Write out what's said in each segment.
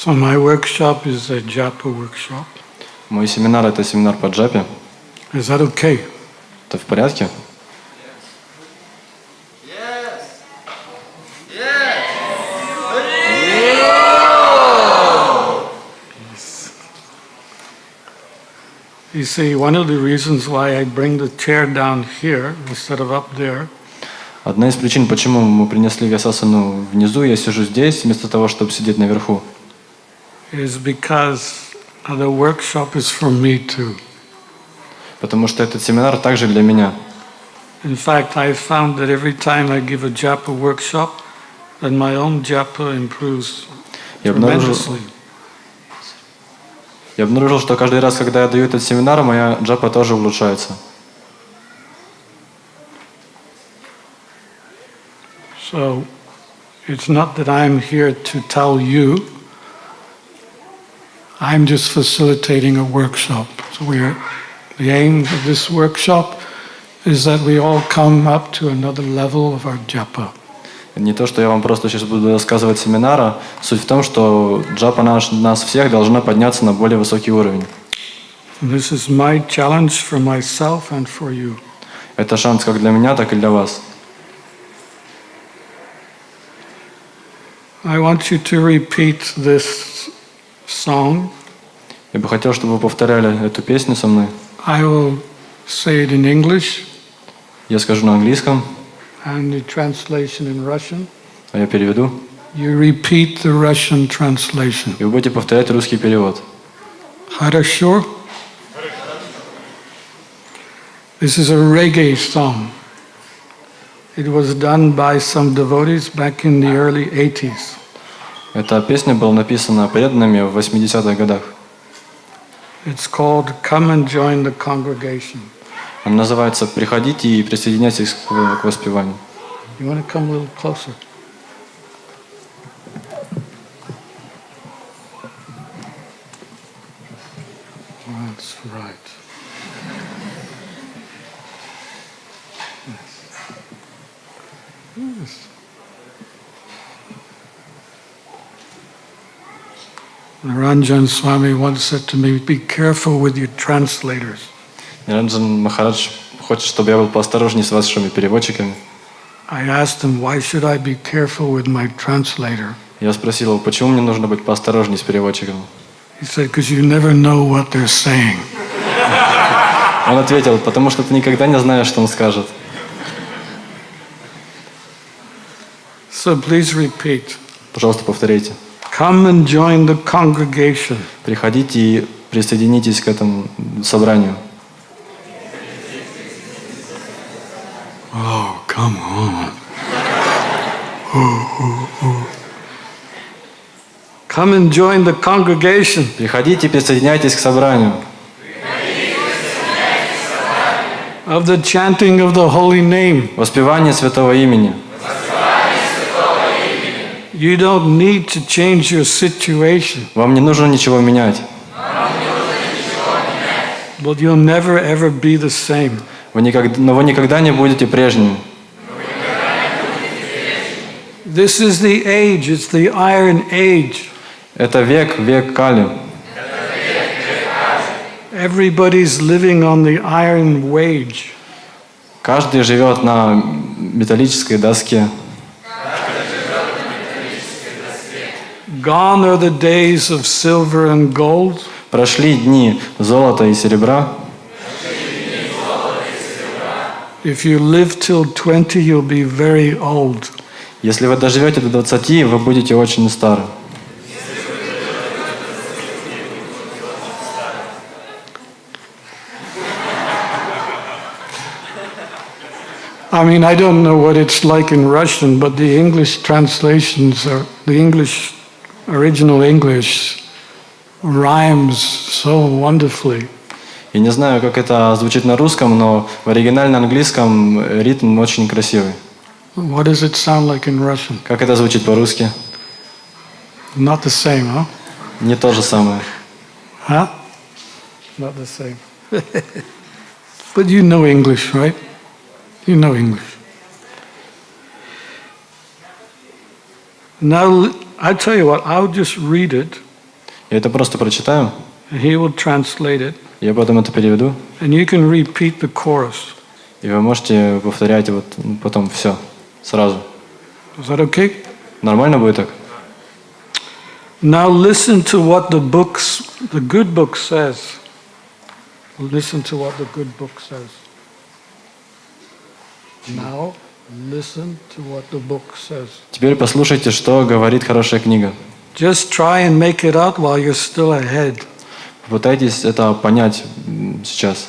So my workshop is a Japa workshop. Мой семинар — это семинар по джапе. Is that okay? Это в порядке? You see, one of the reasons why I bring the chair down here instead of up there. Одна из причин, почему мы принесли вьясасану внизу, я сижу здесь вместо того, чтобы сидеть наверху. Is because the workshop is for me too. Потому что этот семинар также для меня. In fact, I found that every time I give a Japa workshop, then my own Japa improves tremendously. Я обнаружил, что каждый раз, когда я даю этот семинар, моя джапа тоже улучшается. So, it's not that I'm here to tell you. I'm just facilitating a workshop. So the aim of this workshop is that we all come up to another level of our Japa. Не то, что я вам просто сейчас буду рассказывать семинара. Суть в том, что джапа нас всех должна подняться на более высокий уровень. This is my challenge for myself and for you. Это шанс как для меня, так и для вас. I want you to repeat this song. Я бы хотел, чтобы вы повторяли эту песню со мной. I will say it in English. Я скажу на английском. And the translation in Russian. А я переведу. You repeat the Russian translation. И вы будете повторять русский перевод. Хорошо? This is a reggae song. It was done by some devotees back in the early 80s. Эта песня была написана преданными в 80-х годах. It's called Come and Join the Congregation. Она называется «Приходите и присоединяйтесь к воспеванию». You want to come a little closer? That's right. Yes. Ranjan Swami once said to me, be careful with your translators. Ниранджан Махарадж хочет, чтобы я был поосторожней с вашими переводчиками. I asked him, why should I be careful with my translator? Я спросил его, почему мне нужно быть поосторожней с переводчиком. He said, because you never know what they're saying. Он ответил, потому что ты никогда не знаешь, что он скажет. So please repeat. Пожалуйста, повторите. Come and join the congregation. Приходите и присоединитесь к этому собранию. Oh, come on. Come and join the congregation. Приходите и присоединяйтесь к собранию. Of the chanting of the holy name. Воспевание святого имени. You don't need to change your situation. Вам не нужно ничего менять. But you'll never ever be the same. Но вы никогда не будете прежними. This is the age, it's the iron age. Это век Кали. Everybody's living on the iron wage. Каждый живет на металлической доске. Gone are the days of silver and gold. Прошли дни золота и серебра. If you live till 20, you'll be very old. Если вы доживете до 20, вы будете очень стары. I mean, I don't know what it's like in Russian, but the English translations are original English rhymes so wonderfully. Я не знаю, как это звучит на русском, но в оригинальном английском ритм очень красивый. What does it sound like in Russian? Как это звучит по-русски? Not the same, huh? Не то же самое. Huh? Not the same. But you know English, right? You know English. Now, I tell you what, I'll just read it. Я это просто прочитаю, and he will translate it, я потом это переведу, and you can repeat the chorus. и вы можете повторять вот потом все сразу. Is that okay? Нормально будет так? Now listen to what the good book says. Listen to what the good book says. Now listen to what the book says. Теперь послушайте, что говорит хорошая книга. Just try and make it out while you're still ahead. Попытайтесь это понять сейчас.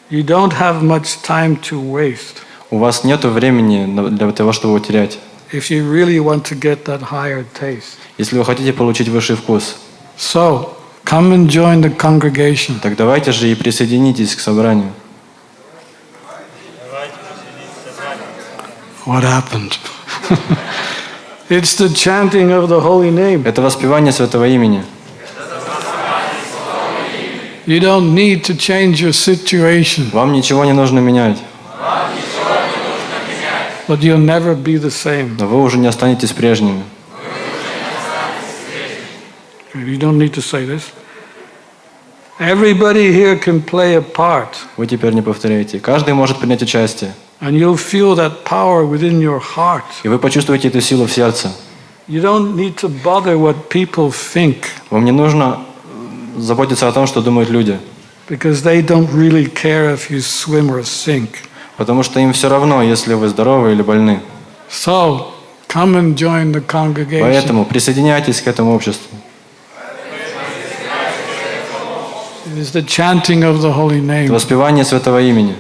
You don't have much time to waste. У вас нет времени для того, чтобы его терять. If you really want to get that higher taste. Если вы хотите получить высший вкус, So, come and join the congregation. так давайте же и присоединитесь к собранию. What happened? It's the chanting of the holy name. Это воспевание святого имени. You don't need to change your situation, Вам ничего не нужно менять, but you'll never be the same. но вы уже не останетесь прежними. You don't need to say this. Everybody here can play a part, Вы теперь не повторяете. Каждый может принять участие. and you'll feel that power within your heart. И вы почувствуете эту силу в сердце. You don't need to bother what people think, Вам не нужно заботиться о том, что думают люди, because they don't really care if you swim or sink. потому что им все равно, если вы здоровы или больны. So, come and join the congregation. Поэтому присоединяйтесь к этому обществу. It is the chanting of the holy Это name. воспевание святого имени.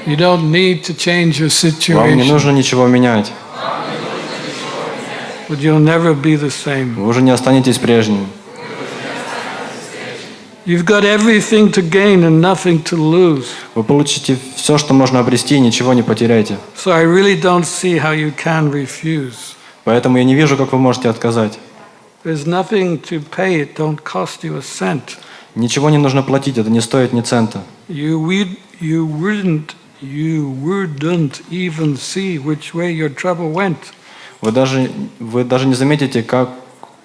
You don't need to change your Вам не situation, нужно ничего менять. but you'll never be the same. Вы уже не останетесь прежними. You've got everything to gain and nothing to lose. Вы получите все, что можно обрести, и ничего не потеряете. So I really don't see how you can refuse. Поэтому я не вижу, как вы можете отказать. There's nothing to pay, it don't cost you a cent. Ничего не нужно платить, это не стоит ни цента. You wouldn't even see which way your trouble went. Вы даже не заметите, как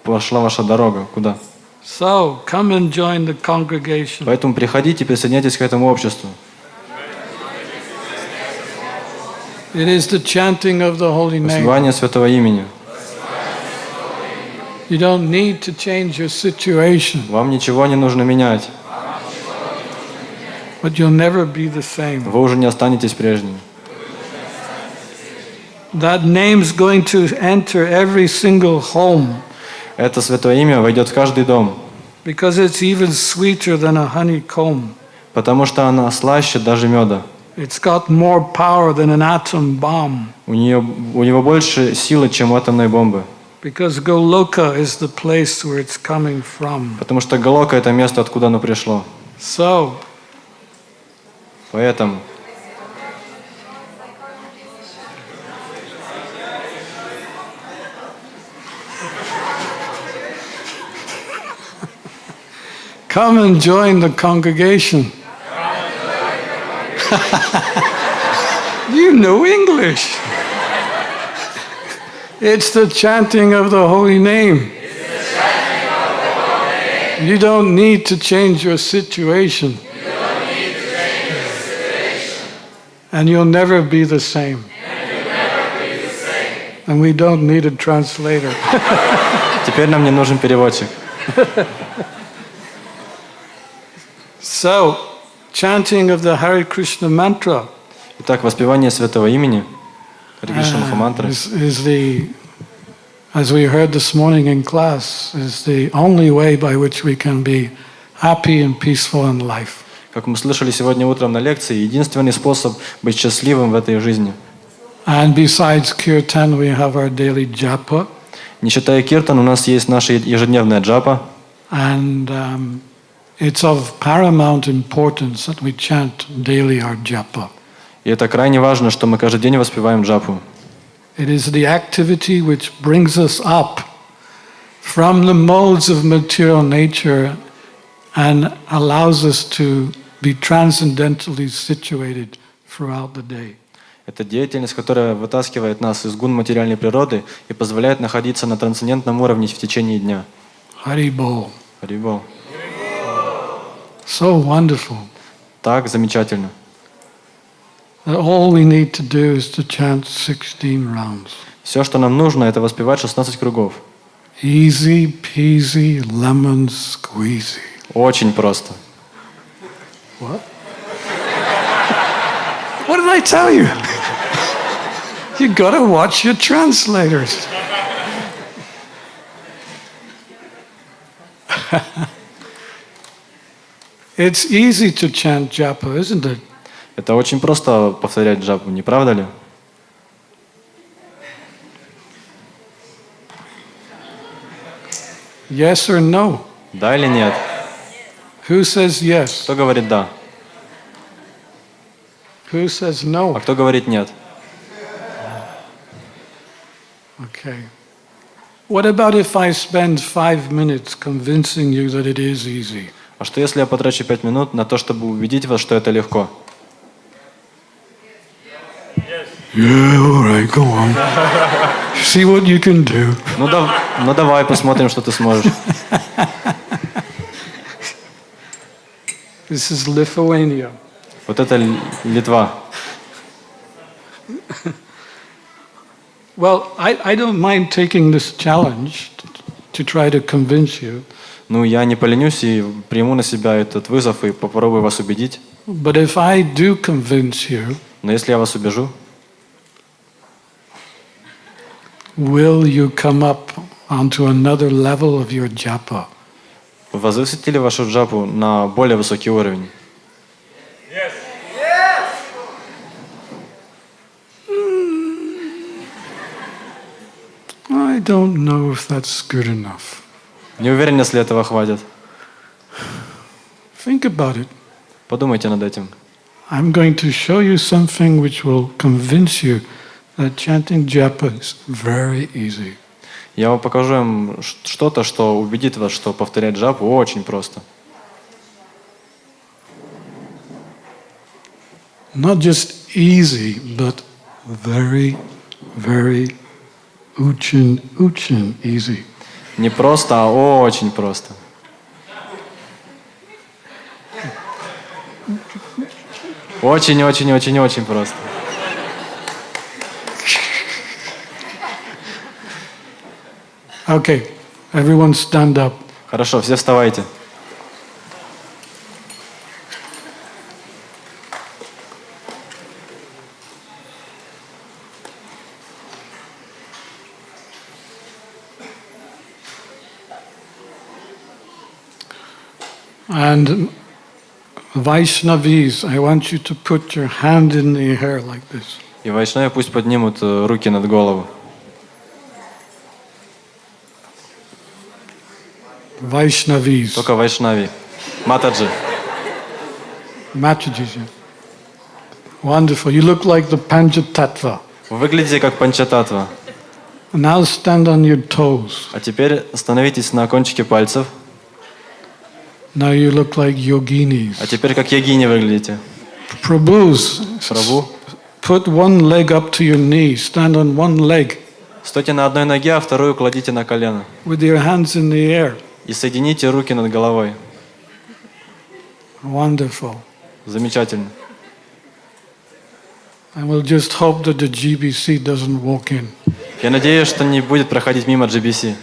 пошла ваша дорога, куда. So come and join the congregation. Поэтому приходите, присоединяйтесь к этому обществу. It is the chanting of the holy name. Воспевание святого имени. You don't need to change your situation, Вам ничего не нужно менять. but you'll never be the same. Вы уже не останетесь прежними. That name's going to enter every single home, Это святое имя войдет в каждый дом, because it's even sweeter than a honeycomb. потому что она слаще даже меда. It's got more power than an atom bomb, У него больше силы, чем у атомной бомбы. because Goloka is the place where it's coming from. Потому что Галока — это место, откуда оно пришло. So, Поэтому come and join the congregation. You know English. It's the chanting of the holy name. You don't need to change your situation. And you'll never be the same. And we don't need a translator. теперь нам не нужен переводчик. So, chanting of the Hare Krishna mantra Итак, воспевание святого имени, Кришна Махамантры, is the, as we heard this morning in class, is the only way by which we can be happy and peaceful in life. как мы слышали сегодня утром на лекции, единственный способ быть счастливым в этой жизни. And besides kirtan, we have our daily japa, Не считая киртан, у нас есть наша ежедневная джапа, and it's of paramount importance that we chant daily our japa. и это крайне важно, что мы каждый день воспеваем джапу. It is the activity which brings us up from the modes of material nature and allows us to be transcendentally situated throughout the day. Это деятельность, которая вытаскивает нас из гун материальной природы и позволяет находиться на трансцендентном уровне в течение дня. Haribol. Харибол. So wonderful. Так замечательно. All we need to do is to chant 16 rounds. Все, что нам нужно, это воспевать 16 кругов. Easy peasy lemon squeezy. Очень просто. What? What did I tell you? You gotta watch your translators. It's easy to chant Japa, isn't it? Это очень просто повторять джапу, не правда ли? Yes or no? Да или нет? Who says yes? Кто говорит да? Who says А no? кто говорит нет? Okay. What about if I spend 5 minutes convincing you that it is easy? А что если я потрачу 5 минут на то, чтобы убедить вас, что это легко? Yeah, all right, go on. See what you can do. Ну давай, посмотрим, что ты сможешь. This is Lithuania. Вот это Литва. Well, I don't mind taking this challenge to try to convince you. Ну, я не поленюсь и приму на себя этот вызов и попробую вас убедить. But if I do convince you, Но если я вас убежу, will you come up onto another level of your japa? возвысите ли вашу джапу на более высокий уровень? I don't know if that's good enough. Не уверен, если этого хватит. Think about it. Подумайте над этим. I'm going to show you something which will convince you that chanting japa is very easy. Я вам покажу им что-то, что убедит вас, что повторять джапу очень просто. Not just easy, but very, very uchin easy. Не просто, а очень просто. Очень просто. Okay, everyone stand up. Хорошо, все вставайте. And Vaishnavis, I want you to put your hand in the air like this. И вайшнавы пусть поднимут руки над голову. Vaishnavis. Только вайшнави. Матаджи. Mataji. Wonderful. You look like the Panchatattva. Вы выглядите как панчататва. Now stand on your toes. А теперь становитесь на кончике пальцев. Now you look like yoginis. А теперь как йогини выглядите. Prabhus. Прабhu. Put one leg up to your knee. Stand on one leg. Стойте на одной ноге, а вторую кладите на колено. With your hands in the air. И соедините руки над головой. Wonderful. Замечательно. And we'll just hope that the GBC doesn't walk in. Я надеюсь, что не будет проходить мимо GBC.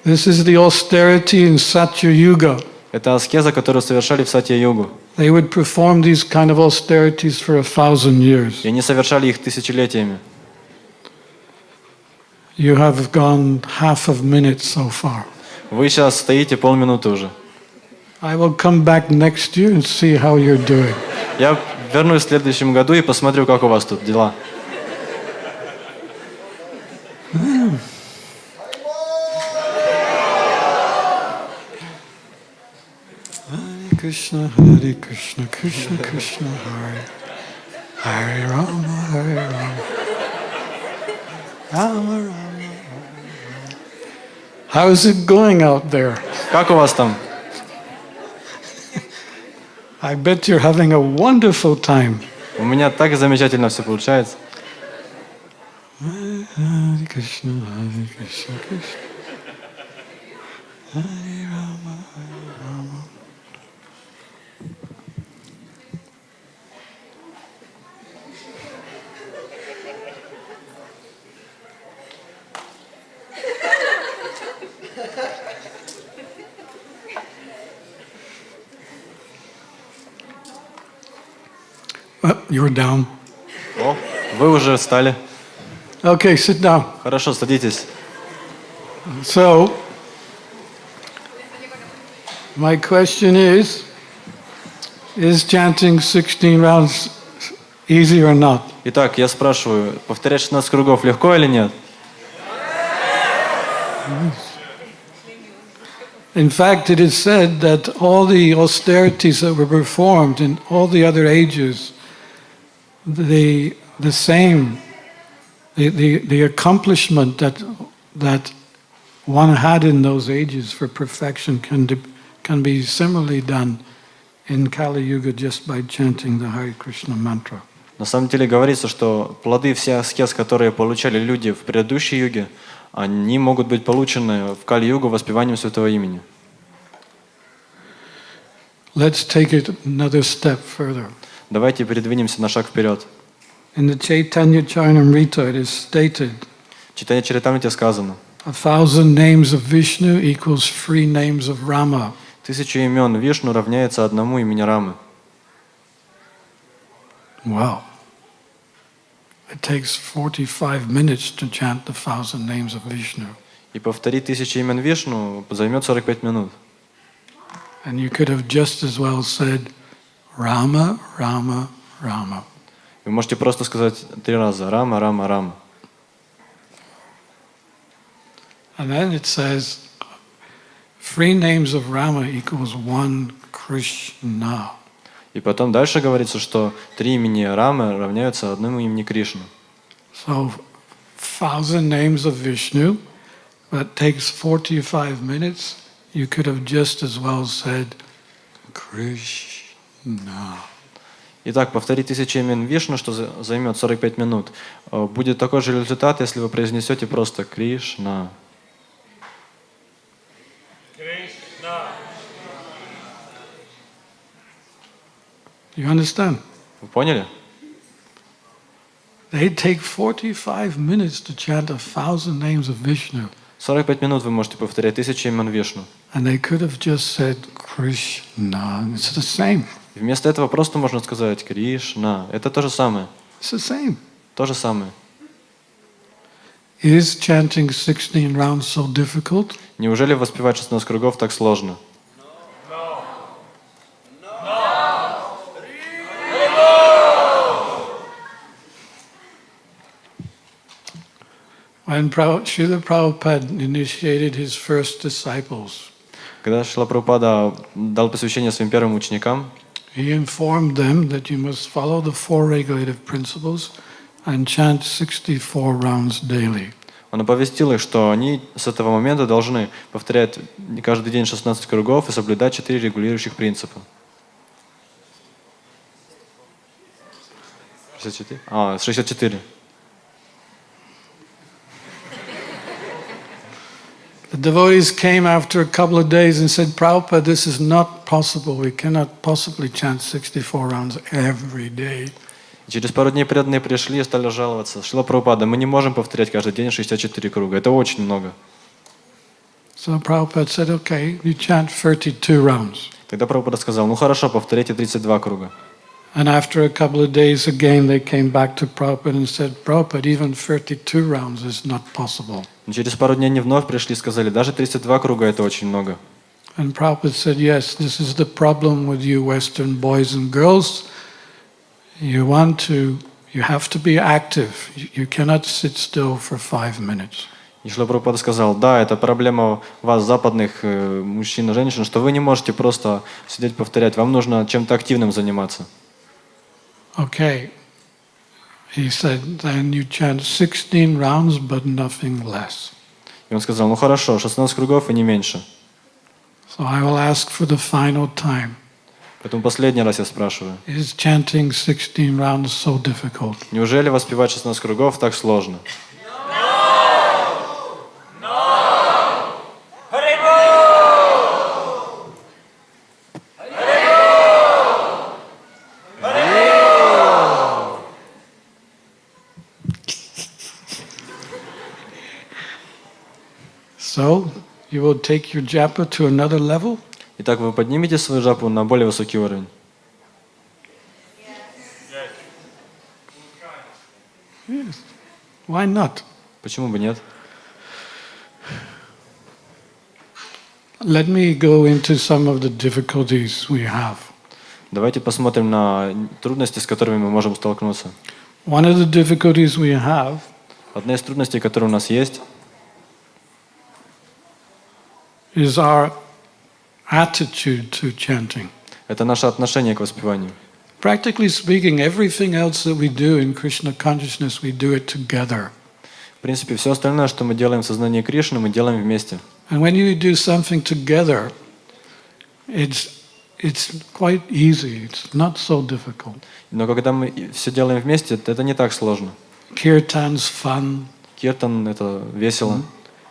This is the austerity in Satya Yuga. Это аскеза, которую совершали в Сатья-югу. They would perform these kind of austerities for 1,000 years. И они совершали их тысячелетиями. You have gone half a minute so far. Вы сейчас стоите полминуты уже. I will come back next year and see how you're doing. Я вернусь в следующем году и посмотрю, как у вас тут дела. Krishna, Hare Krishna, Krishna Krishna, Hare Hare Rama, Hare Rama, Rama Rama. How's it going out there? Как у вас там? I bet you're having a wonderful time. У меня так замечательно все получается. Hare Krishna, Hare Krishna, Krishna. Hare Rama, Hare Rama. You're down. О, вы уже встали. Okay, sit down. Хорошо, садитесь. So, my question is chanting 16 rounds easy or not? Итак, я спрашиваю, повторять 16 кругов легко или нет? In fact, it is said that all the austerities that were performed in all the other ages, the accomplishment that one had in those ages for perfection can be similarly done in Kali Yuga just by chanting the Hare Krishna mantra. На самом деле говорится, что плоды всех аскез, которые получали люди в предыдущей юге, они могут быть получены в Кали-югу воспеванием святого имени. Let's take it another step further. Давайте передвинемся на шаг вперед. In the Chaitanya Charitamrita it is stated, В Чайтанья Чаритамрите сказано: 1,000 names of Vishnu equals 3 names of Rama. 1000 имен Вишну равняется одному имени Рамы. Wow. It takes 45 minutes to chant the 1,000 names of Vishnu. И повторить 1000 имен Вишну займет 45 минут. And you could have just as well said Rama, Rama, Rama. Вы можете просто сказать 3 раза: Рама, Рама, Рама. And then it says 3 names of Rama equals 1 Krishna. И потом дальше говорится, что 3 имени Рамы равняются одному имени Кришны. So 1,000 names of Vishnu, that takes 45 minutes. You could have just as well said Krishna. Итак, повторить 1000 имен Вишну, что займет 45 минут. Будет такой же результат, если вы произнесете просто Кришна. You understand? Вы поняли? They take 45 minutes to chant 1,000 names of Vishnu. 45 минут вы можете повторять 1000 имен Вишну. And they could have just said Krishna. It's the same. И вместо этого просто можно сказать Кришна. Это то же самое. It's the same. То же самое. Is chanting 16 rounds so difficult? Неужели воспевать 16 кругов так сложно? When Srila Prabhupada initiated his first disciples, Когда Шрила Прабхупада дал посвящение своим первым ученикам, he informed them that you must follow the 4 regulative principles and chant 64 rounds daily. он оповестил их, что они с этого момента должны повторять каждый день 16 кругов и соблюдать 4 регулирующих принципа. 64? 64. The devotees came after a couple of days and said, Prabhupada, this is not possible. We cannot possibly chant 64 rounds every day. Через пару дней преданные пришли и стали жаловаться. Шрила Прабхупада, мы не можем повторять каждый день 64 круга. Это очень много. So Prabhupada said, okay, you chant 32 rounds. Тогда Прабхупада сказал, ну хорошо, повторите 32 круга. And after a couple of days again, they came back to Prabhupada and said, Prabhupada, even 32 rounds is not possible. Но через пару дней они вновь пришли и сказали, даже 32 круга это очень много. And Prabhupada said, yes, this is the problem with you Western boys and girls. You have to be active. You cannot sit still for 5 minutes. И Шрила Прабхупада сказал, да, это проблема вас, западных мужчин и женщин, что вы не можете просто сидеть повторять, вам нужно чем-то активным заниматься. Okay. He said, then you chant 16 rounds, but nothing less. И он сказал, ну хорошо, 16 кругов и не меньше. So I will ask for the final time. Поэтому последний раз я спрашиваю. Is chanting 16 rounds so difficult? Неужели воспевать 16 кругов так сложно? So, you will take your japa to another level? Итак, вы поднимете свою джапу на более высокий уровень. Yes. Why not? Почему бы нет? Let me go into some of the difficulties we have. Давайте посмотрим на трудности, с которыми мы можем столкнуться. One of the difficulties we have Одна из трудностей, которые у нас есть, is our attitude to chanting. это наше отношение к воспеванию. Practically speaking, everything else that we do in Krishna Consciousness, we do it together. В принципе, все остальное, что мы делаем в сознании Кришны, мы делаем вместе. And when you do something together, it's quite easy. It's not so difficult. Но когда мы все делаем вместе, это не так сложно. Kirtan's fun. Киртан — это весело.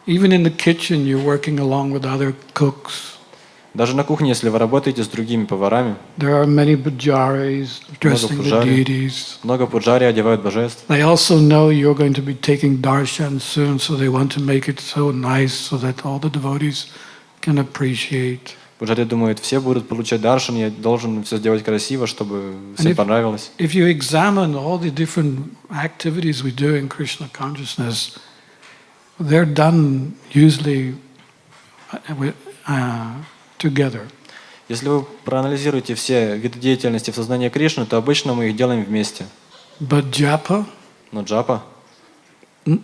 Even in the kitchen, you're working along with other cooks. Даже на кухне, если вы работаете с другими поварами, There are many pujaris dressing the deities. много пуджари одевают божеств. They also know you're going to be taking darshan soon, so they want to make it so nice so that all the devotees can appreciate. Пуджари думают, все будут получать даршан, я должен все сделать красиво, чтобы всем понравилось. If you examine all the different activities we do in Krishna Consciousness, they're done usually together. Если вы проанализируете все виды деятельности в сознании Кришны, то обычно мы их делаем вместе. But japa, Но джапа, I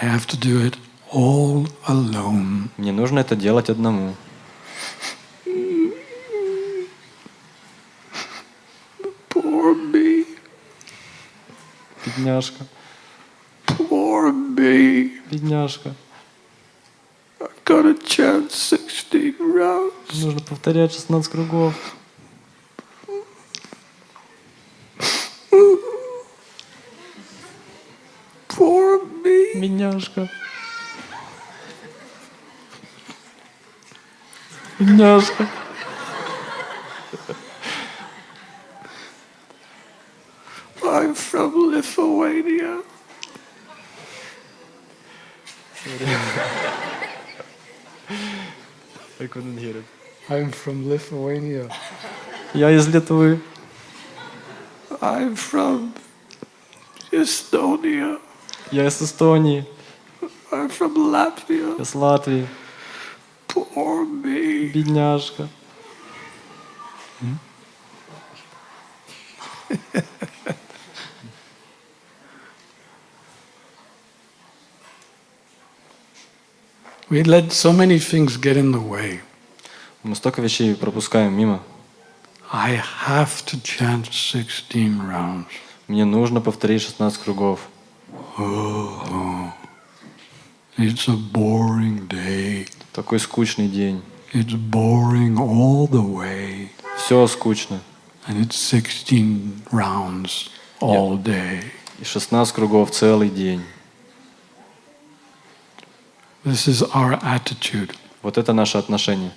have to do it all alone. мне нужно это делать одному. Poor me. Бедняжка, Poor me. бедняжка. I've got to chant 16 rounds. Нужно повторять 16 кругов. Poor me. Бедняжка. Бедняжка. I'm from Lithuania. I couldn't hear it. I'm from Lithuania. Я из Литвы. I'm from Estonia. Я из Эстонии. I'm from Latvia. Я с Латвии. Poor me. Бедняжка. We let so many things get in the way. Мы столько вещей пропускаем мимо. I have to chant 16 rounds. Мне нужно повторить 16 кругов. It's a boring day. Такой скучный день. It's boring all the way. Все скучно. And it's 16 rounds all day. И 16 кругов целый день. This is our attitude. Вот это наше отношение.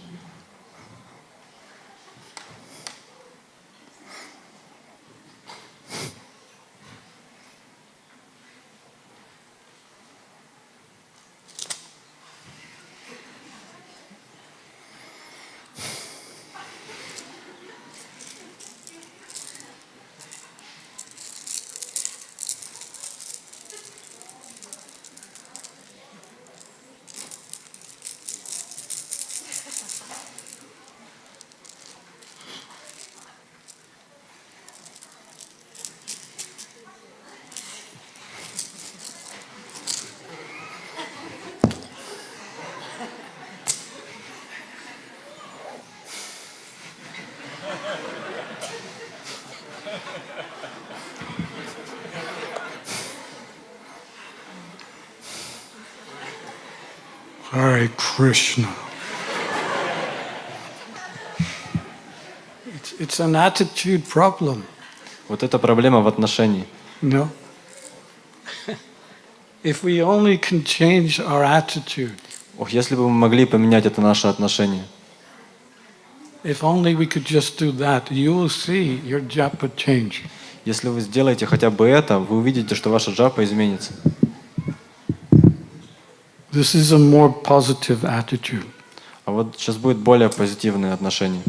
Hare Krishna. It's an attitude problem. Вот это проблема в отношении. No. If we only can change our attitude. Ох, если бы мы могли поменять это наше отношение. If only we could just do that, you will see your japa change. Если вы сделаете хотя бы это, вы увидите, что ваша джапа изменится. This is a more positive attitude. А вот сейчас будет более позитивное отношение.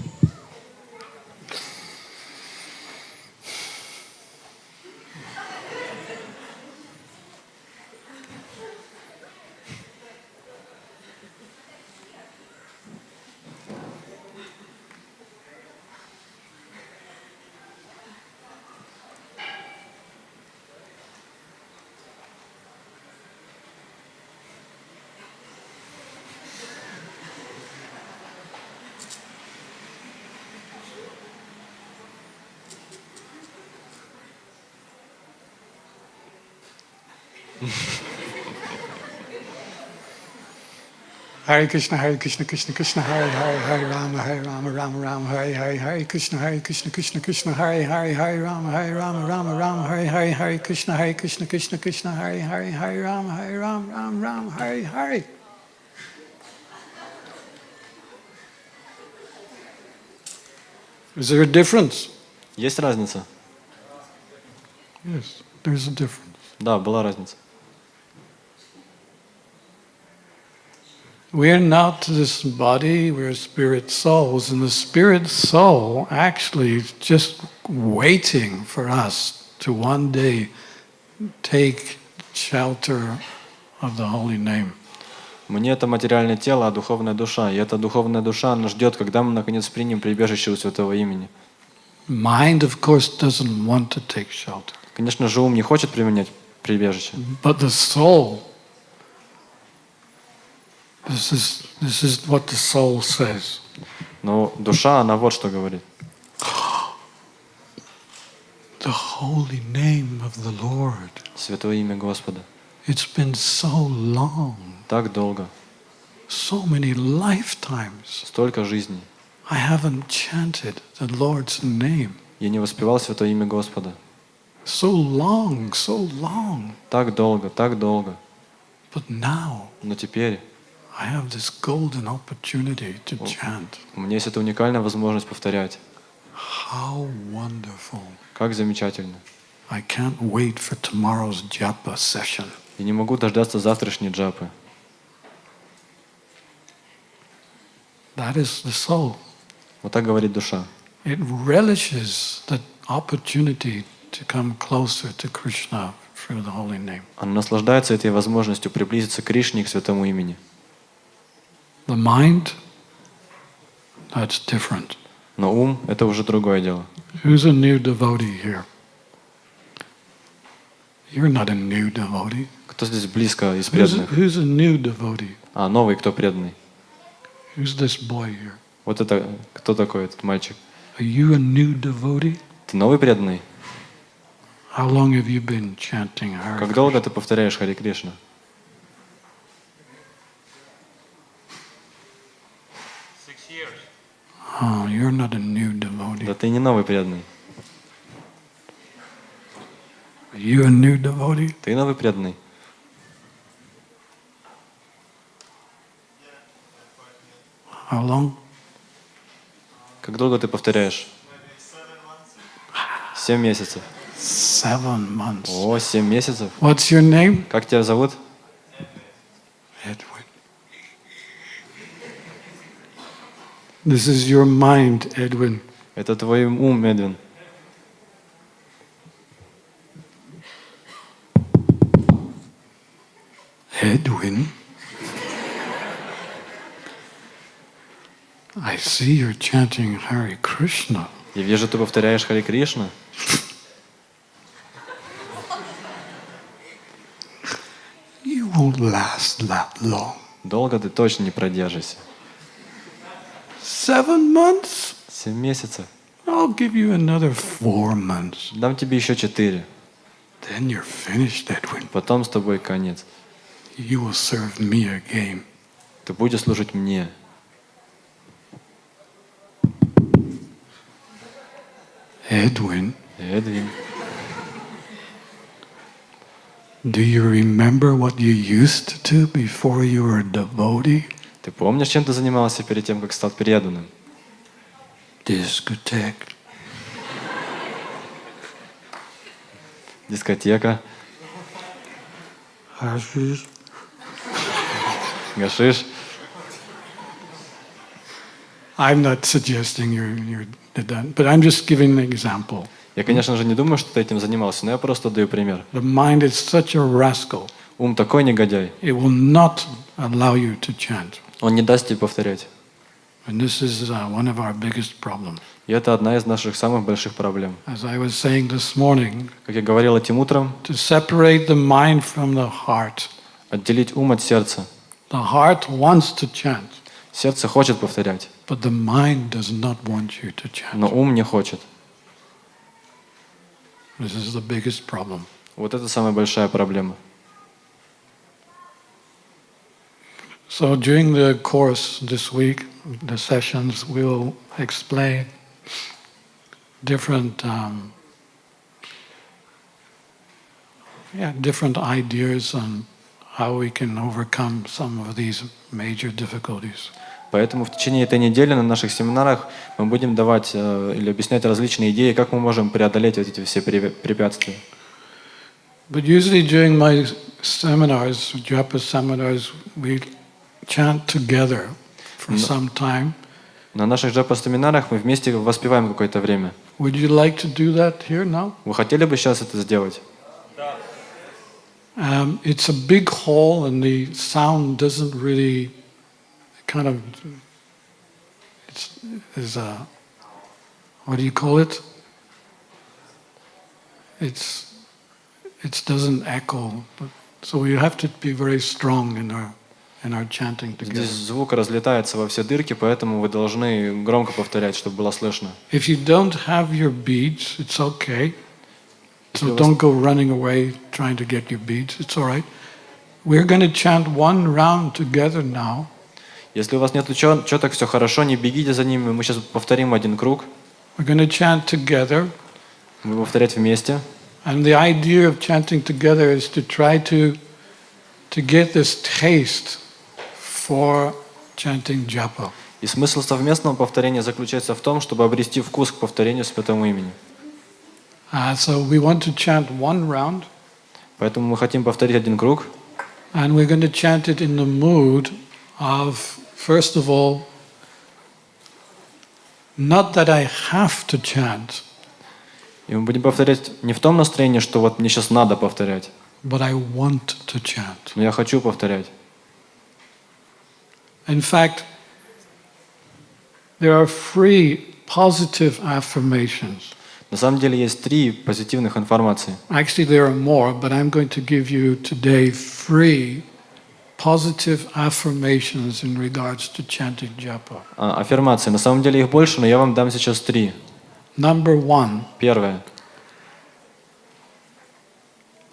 Hare Krishna, Krishna Krishna, Hare Hare, Hare Rama, Rama Rama, Hare Krishna, Krishna Krishna, Hare Rama, Rama Hare Krishna, Krishna Krishna, Hare Rama, Rama Hare. Is there a difference? Есть разница? Yes, there's a difference. Да, была разница. We are not this body, we are spirit souls, and the spirit soul actually is just waiting for us to one day take shelter of the holy name. Мне это материальное тело, а духовная душа. И эта духовная душа, она ждет, когда мы наконец примем прибежище у Святого Имени. Mind, of course, doesn't want to take shelter. Конечно же, ум не хочет применять прибежище. But the soul, this is what the soul says. Но душа, она вот что говорит. The holy name of the Lord. Святое имя Господа. It's been so long. Так долго. So many lifetimes. Столько жизней. I haven't chanted the Lord's name. Я не воспевал святое имя Господа. So long, so long. Так долго, так долго. But now, Но теперь I have this golden opportunity to chant. у меня есть эта уникальная возможность повторять. How wonderful. Как замечательно. I can't wait for tomorrow's Japa session. Я не могу дождаться завтрашней джапы. That is the soul. Вот так говорит душа. It relishes the opportunity to come closer to Krishna through the holy name. Она наслаждается этой возможностью приблизиться к Кришне и к святому имени. The mind, that's different. Но ум — это уже другое дело. Who's a new devotee here? You're not a new devotee. Кто здесь близко из преданных? Who's a new devotee? А, новый, кто преданный? Who's this boy here? Вот это, кто такой этот мальчик? Are you a new devotee? Ты новый преданный? How long have you been chanting Hare Как долго ты повторяешь Харе Кришна? Oh, you're not a new devotee. Да ты не новый преданный. Are you a new devotee? Ты новый преданный. How long? Как долго ты повторяешь? 7 месяцев. 7 months. О, 7 месяцев. What's your name? Как тебя зовут? Edwin. This is your mind, Edwin. Это твой ум, Эдвин. Edwin? I see you're chanting Hare Krishna. Я вижу, ты повторяешь Харе Кришна. You won't last that long. Долго ты точно не продержишься. 7 months? 7 месяцев. I'll give you another 4 months. Дам тебе еще 4. Then you're finished, Edwin. Потом с тобой конец. You will serve me again. Ты будешь служить мне. Edwin, Эдвин, do you remember what you used to do before you were a devotee? ты помнишь, чем ты занимался перед тем, как стал преданным? Discotheque. Дискотека, Hashish. гашиш. I'm not suggesting you did that, but I'm just giving an example. Я, конечно же, не думаю, что ты этим занимался, но я просто даю пример. The mind is such a rascal. Ум такой негодяй. It will not allow you to chant. Он не даст тебе повторять. And this is one of our biggest problems. И это одна из наших самых больших проблем. As I was saying this morning, Как я говорил этим утром, to separate the mind from the heart. отделить ум от сердца. The heart wants to chant, Сердце хочет повторять, but the mind does not want you to но chant. ум не хочет. This is the biggest problem. Вот это самая большая проблема. So during the course this week, the sessions, we'll explain different different ideas on how we can overcome some of these major difficulties. Поэтому в течение этой недели на наших семинарах мы будем давать или объяснять различные идеи, как мы можем преодолеть эти все препятствия. But usually during my seminars, Japa seminars, we chant together for some time. На наших джапа-семинарах мы вместе воспеваем какое-то время. Would you like to do that here now? Вы хотели бы сейчас это сделать? It's a big hall and the sound doesn't really kind of, what do you call it? It doesn't echo, so we have to be very strong in our chanting together. Здесь звук разлетается во все дырки, поэтому вы должны громко повторять, чтобы было слышно. If you don't have your beads, it's okay. So don't go running away trying to get your beads. It's all right. We're going to chant one round together now. Если у вас нет четок, все хорошо, не бегите за ними. Мы сейчас повторим один круг. We're going to chant together. Мы будем повторять вместе. And the idea of chanting together is to try to get this taste for chanting Japa. И смысл совместного повторения заключается в том, чтобы обрести вкус к повторению святому имени. So we want to chant one round. Поэтому мы хотим повторить один круг. And we're going to chant it in the mood of, first of all, not that I have to chant, И мы будем повторять не в том настроении, что вот мне сейчас надо повторять, but I want to chant. но я хочу повторять. In fact, there are free positive affirmations. На самом деле есть 3 позитивных информации. Actually, there are more, but I'm going to give you today free positive affirmations in regards to chanting Japa. Аффирмации. На самом деле их больше, но я вам дам сейчас 3. Number 1, Первое.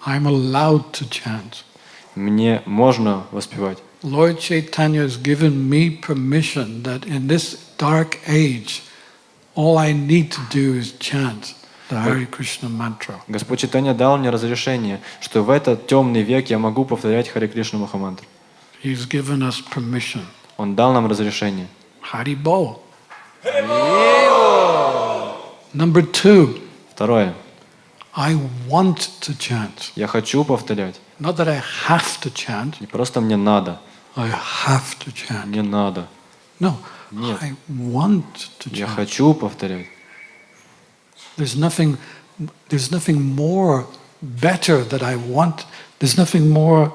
I'm allowed to chant. Мне можно воспевать. Lord Chaitanya has given me permission that in this dark age, all I need to do is chant the Hare Krishna mantra. Господь Чайтанья дал мне разрешение, что в этот темный век я могу повторять Харе Кришна Махамантру. He's given us permission. Он дал нам разрешение. Hari Bol. Number 2, Второе. I want to chant. Я хочу повторять. Not that I have to chant, Не просто мне надо. I have to chant. Мне надо. No, Нет. I want to Я chant. хочу повторять. There's nothing more better that I want. There's nothing more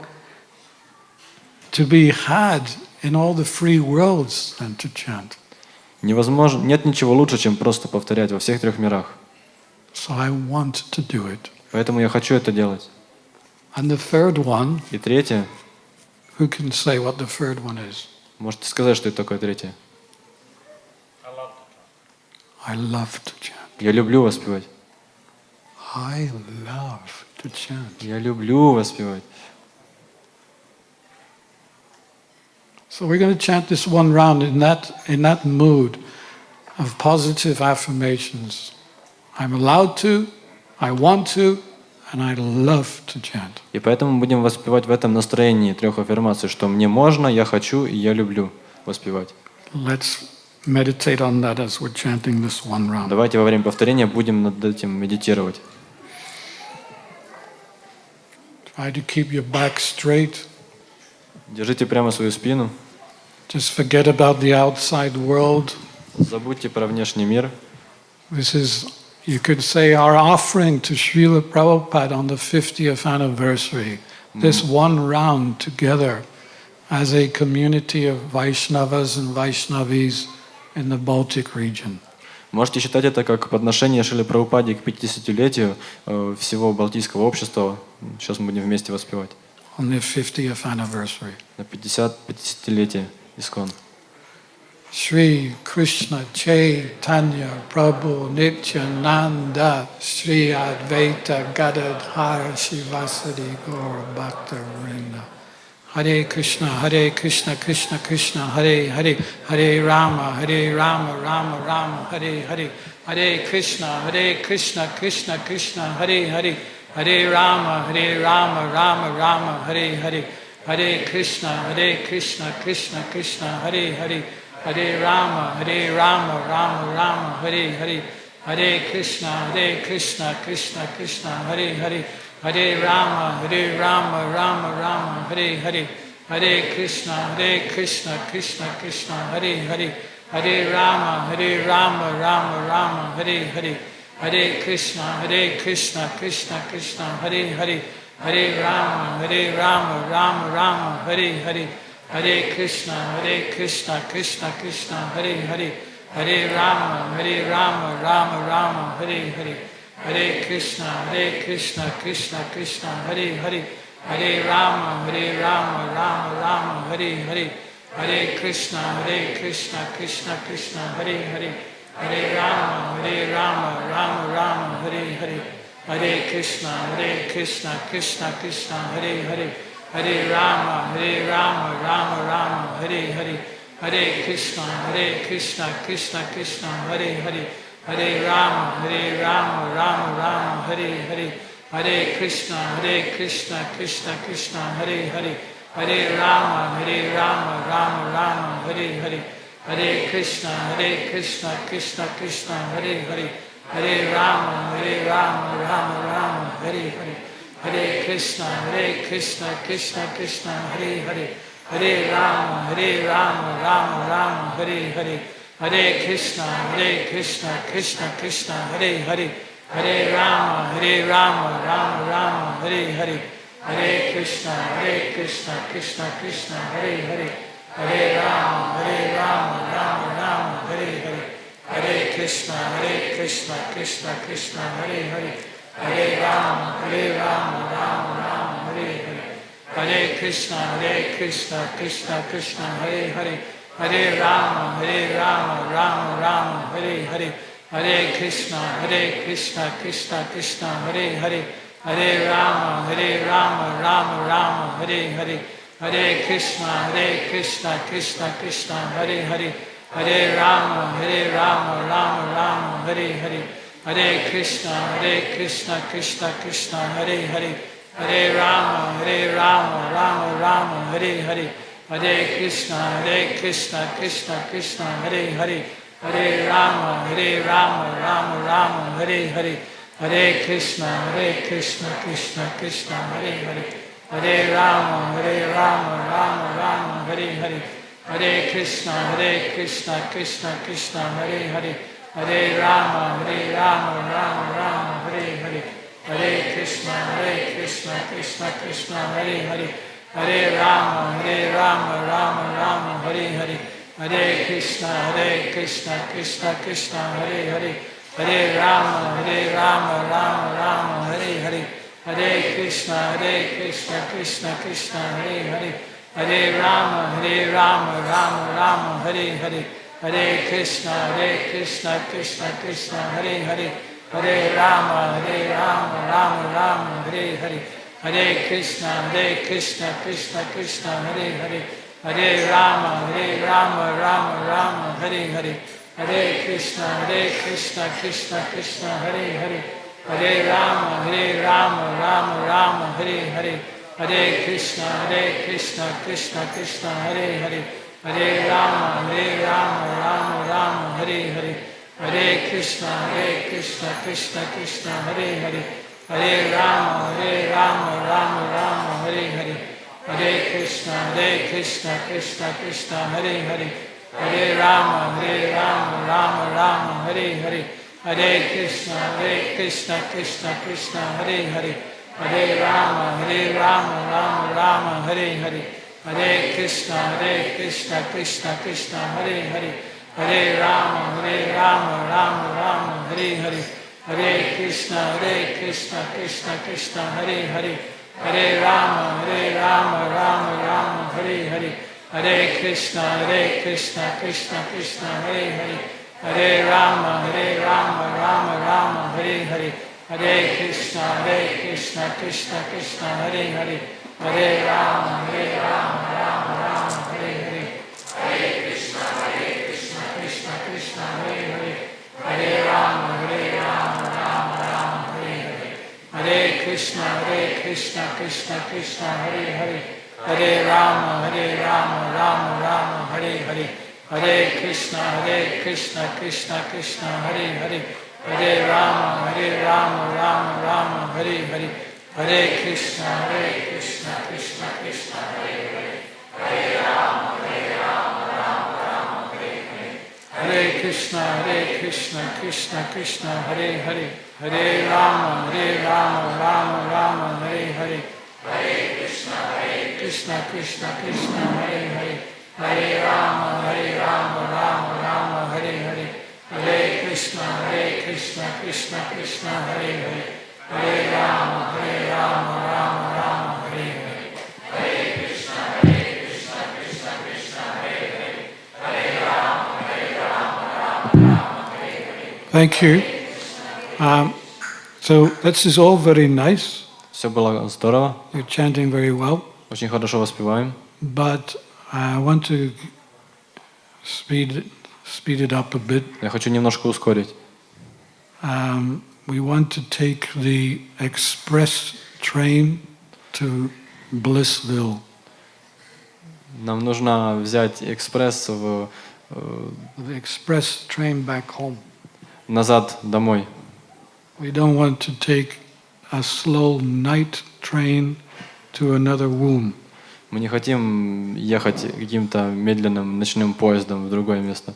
to be had in all the free worlds than to chant. Невозможно, нет ничего лучше, чем просто повторять во всех 3 мирах. So I want to do it. Поэтому я хочу это делать. And the third one, И третье. who can say what the third one is? Можете сказать, что это такое третье? I love to chant. Я люблю воспевать. I love to chant. Я люблю воспевать. So we're going to chant this one round in that mood of positive affirmations. I'm allowed to, I want to, and I love to chant. И поэтому мы будем воспевать в этом настроении 3 аффирмаций, что мне можно, я хочу и я люблю воспевать. Let's meditate on that as we're chanting this one round. Давайте во время повторения будем над этим медитировать. Try to keep your back straight. Держите прямо свою спину. Just forget about the outside world. Забудьте про внешний мир. This is, you could say, our offering to Shrila Prabhupada on the 50th anniversary. This one round together as a community of Vaishnavas and Vaishnavis in the Baltic region. Можете считать это как подношение Шрилы Прабхупаде к 50-летию всего Балтийского общества. Сейчас мы будем вместе воспевать. On the 50th anniversary. На 50-летие ИСКОН. Shri Krishna Chaitanya Prabhu Nityananda Shri Advaita Gadadhara Shivasadi Gaura Bhakta Vrinda. Hare Krishna, Krishna Krishna, Hare Hare, Hare Rama, Rama Rama, Hare Hare, Hare Krishna, Krishna Krishna, Hare Hare, Hare Rama, Rama Rama, Hare Hare, Hare Krishna, Krishna, Hare Hare, Hare Rama, Rama Rama, Hare Hare, Hare Krishna, Krishna, Hare Hare, Hare Rama, Rama Rama, Hare Hare, Hare Krishna, Krishna, Hare Hare, Hare Rama, Rama Rama, Hare Hare, Hare Krishna, Krishna, Hare Hare, Hare Rama, Rama Rama, Hare Hare, Hare Krishna, Krishna, Hare Hare, Hare Rama, Rama Rama, Hare Hare, Hare Krishna, Krishna, Hare Hare, Hare Rama, Rama Rama, Hare Hare, Hare Krishna, Krishna, Hare Hare, Hare Rama, Rama Rama, Hare Hare, Hare Krishna, Krishna, Hare Hare, Hare Rama, Rama Rama, Hare Hare, Hare Krishna, Krishna, Hare Hare, Hare Rama, Rama, Hare Hare, Hare Krishna, Krishna, Hare Hare, Hare Rama, Rama, Hare Hare, Hare Krishna, Krishna, Hare Hare, Hare Rama, Rama, Hare Hare, Hare Krishna, Krishna, Hare Hare, Hare Rama, Rama, Hare Hare, Hare Krishna, Krishna, Hare Hare, Hare Rama, Rama, Hare Hare, Hare Krishna, Krishna, Hare Hare, Hare Rama, Rama, Hare Hare, Hare Krishna, Krishna, Hare Hare, Hare Rama, Rama, Hare Hare, Hare Krishna, Krishna, Hare Hare, Hare Rama, Rama, Hare Hare, Hare Krishna, Krishna, Hare Hare, Hare Rama, Rama, Hare Hare, Hare Krishna, Krishna, Hare Hare, Hare Rama, Rama, Hare Hare, Hare Krishna, Krishna, Hare Hare, Hare Rama, Rama, Hare Hare, Hare Krishna, Krishna, Hare Hare, Hare Rama, Rama, Hare Hare, Hare Krishna, Krishna, Hare Hare, Hare Rama, Rama, Hare Hare, Hare Krishna, Krishna, Hare Hare, Hare Rama, Rama, Hare Hare, Hare Krishna, Krishna, Hare Hare, Hare Rama, Rama, Hare Hare, Hare Krishna, Krishna, Hare Hare, Hare Rama, Rama, Hare Hare, Hare Krishna, Krishna, Hare Hare, Hare Rama, Rama, Hare Hare, Hare Krishna, Krishna, Hare Hare, Hare Rama, Rama, Hare Hare, Hare Krishna, Krishna, Hare Hare, Hare Rama, Rama, Hare Hare, Hare Krishna, Krishna Krishna, Hare Hare, Hare Rama, Rama Rama, Hare Hare, Hare Krishna, Krishna Krishna, Hare Hare, Hare Rama, Rama Hare Hare, Hare Krishna, Krishna Krishna, Hare Hare, Hare Rama, Rama Hare Hare, Hare Krishna, Krishna Krishna, Hare Hare, Hare Rama, Rama Hare Hare, Hare Krishna, Krishna Krishna, Hare Hare, Hare Rama, Rama Hare Hare, Hare Krishna, Krishna Krishna, Hare Hare, Hare Rama, Rama Hare Hare, Hare Krishna, Krishna Krishna, Hare Hare, Hare Rama, Rama Hare Hare, Hare Krishna, Krishna Krishna, Hare Hare, Hare Rama, Rama Hare Hare, Hare Krishna, Krishna Krishna, Hare Hare, Hare Rama, Rama Hare Hare, Hare Krishna, Krishna Krishna, Hare Hare, Hare Rama, Rama Hare Hare, Hare Krishna, Krishna Krishna, Hare Hare, Hare Rama, Rama Hare Hare, Hare Krishna, Krishna Krishna, Hare Hare, Hare Rama, Rama Hare Hare, Hare Krishna, Krishna Krishna, Hare Hare, Hare Rama, Rama Hare Hare, Hare Krishna, Krishna Hare Hare, Hare Rama, Rama Hare Hare, Hare Krishna, Krishna Hare Hare, Hare Rama, Rama Hare Hare, Hare Krishna, Krishna Hare Hare, Hare Rama, Rama Hare Hare, Hare Krishna, Krishna Hare Hare, Hare Rama, Rama Hare Hare. Thank you. So this is all very nice. Все было здорово. You're chanting very well. Очень хорошо воспеваем. But I want to speed it up a bit. Я хочу немножко ускорить. We want to take the express train to Blissville. Нам нужно взять экспресс The express train back home. Назад домой. We don't want to take a slow night train to another womb. Мы не хотим ехать каким-то медленным ночным поездом в другое место.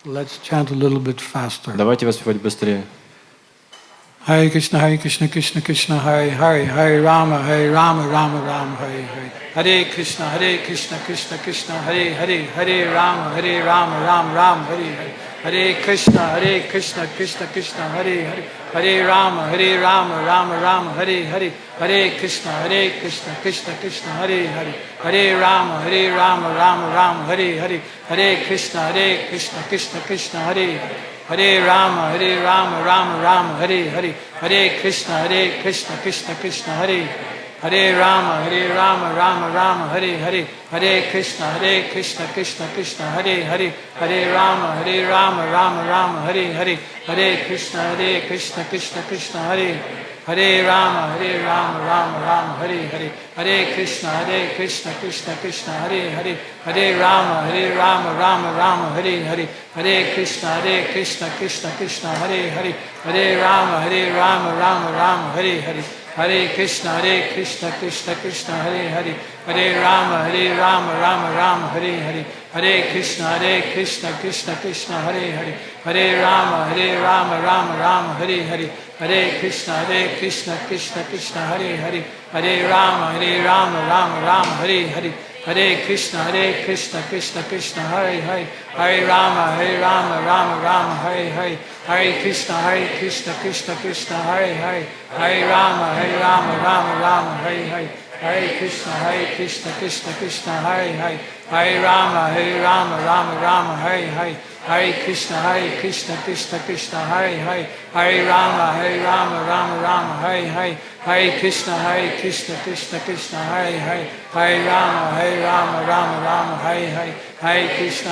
Let's chant a little bit faster. Давайте воспевать быстрее. Hare Krishna, Krishna Krishna, Hare Hare, Hare Rama, Rama Rama, Hare Hare. Hare Krishna, Krishna Krishna, Hare Hare, Hare Rama, Rama Hare Hare. Hare Krishna, Krishna Krishna, Hare Hare, Hare Rama, Rama Hare Hare. Hare Krishna, Krishna Hare Hare, Hare Rama, Rama Hare Hare. Hare Krishna, Krishna Hare Hare, Hare Rama, Rama Hare Hare. Hare Krishna, Krishna Hare Hare, Hare Rama, Rama Hare Hare. Hare Krishna, Krishna Hare Hare, Hare Rama, Rama Hare Hare. Hare Krishna, Krishna Hare Hare, Hare Rama, Rama Hare Hare. Hare Krishna, Krishna Hare Hare, Hare Rama, Rama Hare Hare. Hare Krishna, Krishna Hare Hare, Hare Rama, Rama Hare Hare. Hare Krishna, Krishna Hare Hare, Hare Rama, Rama Hare Hare. Hare Krishna, Krishna Hare Hare, Hare Rama, Rama Hare Hare. Hare Krishna, Krishna Hare Hare, Hare Rama, Rama Hare Hare. Hare Krishna, Krishna Hare Hare, Hare Rama, Rama Hare Hare. Hare Krishna, Krishna Hare Hare, Hare Rama, Rama Hare Hare. Hare Krishna, Krishna Hare Hare, Hare Rama, Rama Hare Hare. Hare Krishna, Krishna Hare Hare, Hare Rama, Rama Hare Hare. Hare Krishna, Krishna Hare Hare, Hare Rama, Rama Hare Hare. Hare Krishna,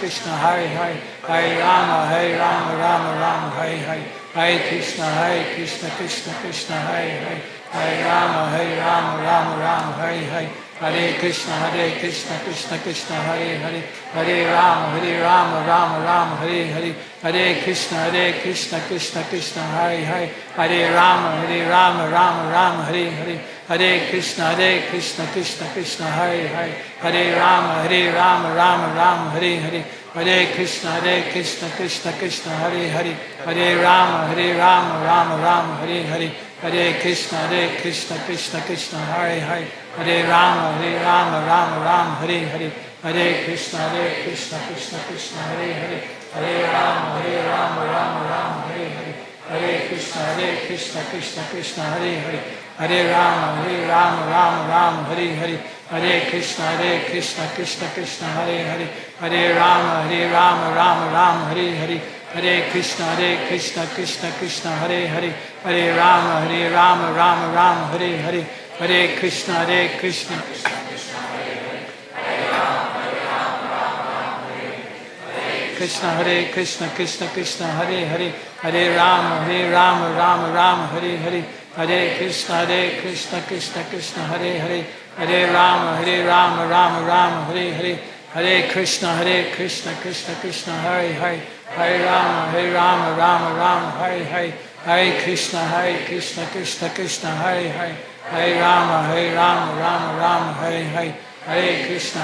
Krishna Hare Hare, Hare Rama, Rama Rama, Hare Hare. Hare Krishna, Krishna Krishna, Hare Hare. Hare Rama, Rama Rama, Hare Hare. Hare Krishna, Krishna Krishna, Hare Hare. Hare Rama, Rama Rama, Hare Hare. Hare Krishna, Krishna Krishna, Hare Hare. Hare Rama, Rama Rama, Hare Hare. Hare Krishna, Krishna Krishna, Hare Hare. Hare Rama, Rama Rama, Hare Hare. Hare Krishna, Krishna Krishna, Hare Hare. Hare Rama, Rama Rama, Hare Hare. Hare Krishna, Krishna Krishna, Hare Hare. Hare Rama, Rama Rama, Hare Hare. Hare Krishna, Krishna Krishna, Hare Hare. Hare Rama, Rama Rama, Hare Hare. Hare Krishna, Krishna Hare Hare. Hare Rama, Rama Rama, Hare Hare. Hare Krishna, Krishna Hare Hare. Hare Rama, Rama Rama, Hare Hare. Hare Krishna, Krishna Hare Hare. Hare Rama, Rama Rama, Hare Hare. Hare Krishna, Krishna Hare Krishna, Krishna Hare Hare. Hare Rama, Rama Rama, Hare Hare. Hare Krishna, Krishna Hare Hare. Hare Rama, Rama Rama, Hare Hare. Hare Krishna, Krishna Hare Hare. Hare Rama, Rama Rama, Hare Hare. Hare Krishna, Krishna Hare Hare. Hare Rama, Rama Rama, Hare Hare. Hare Krishna, Krishna Hare Hare. Hare Rama, Rama Rama, Hare Hare. Hare Krishna,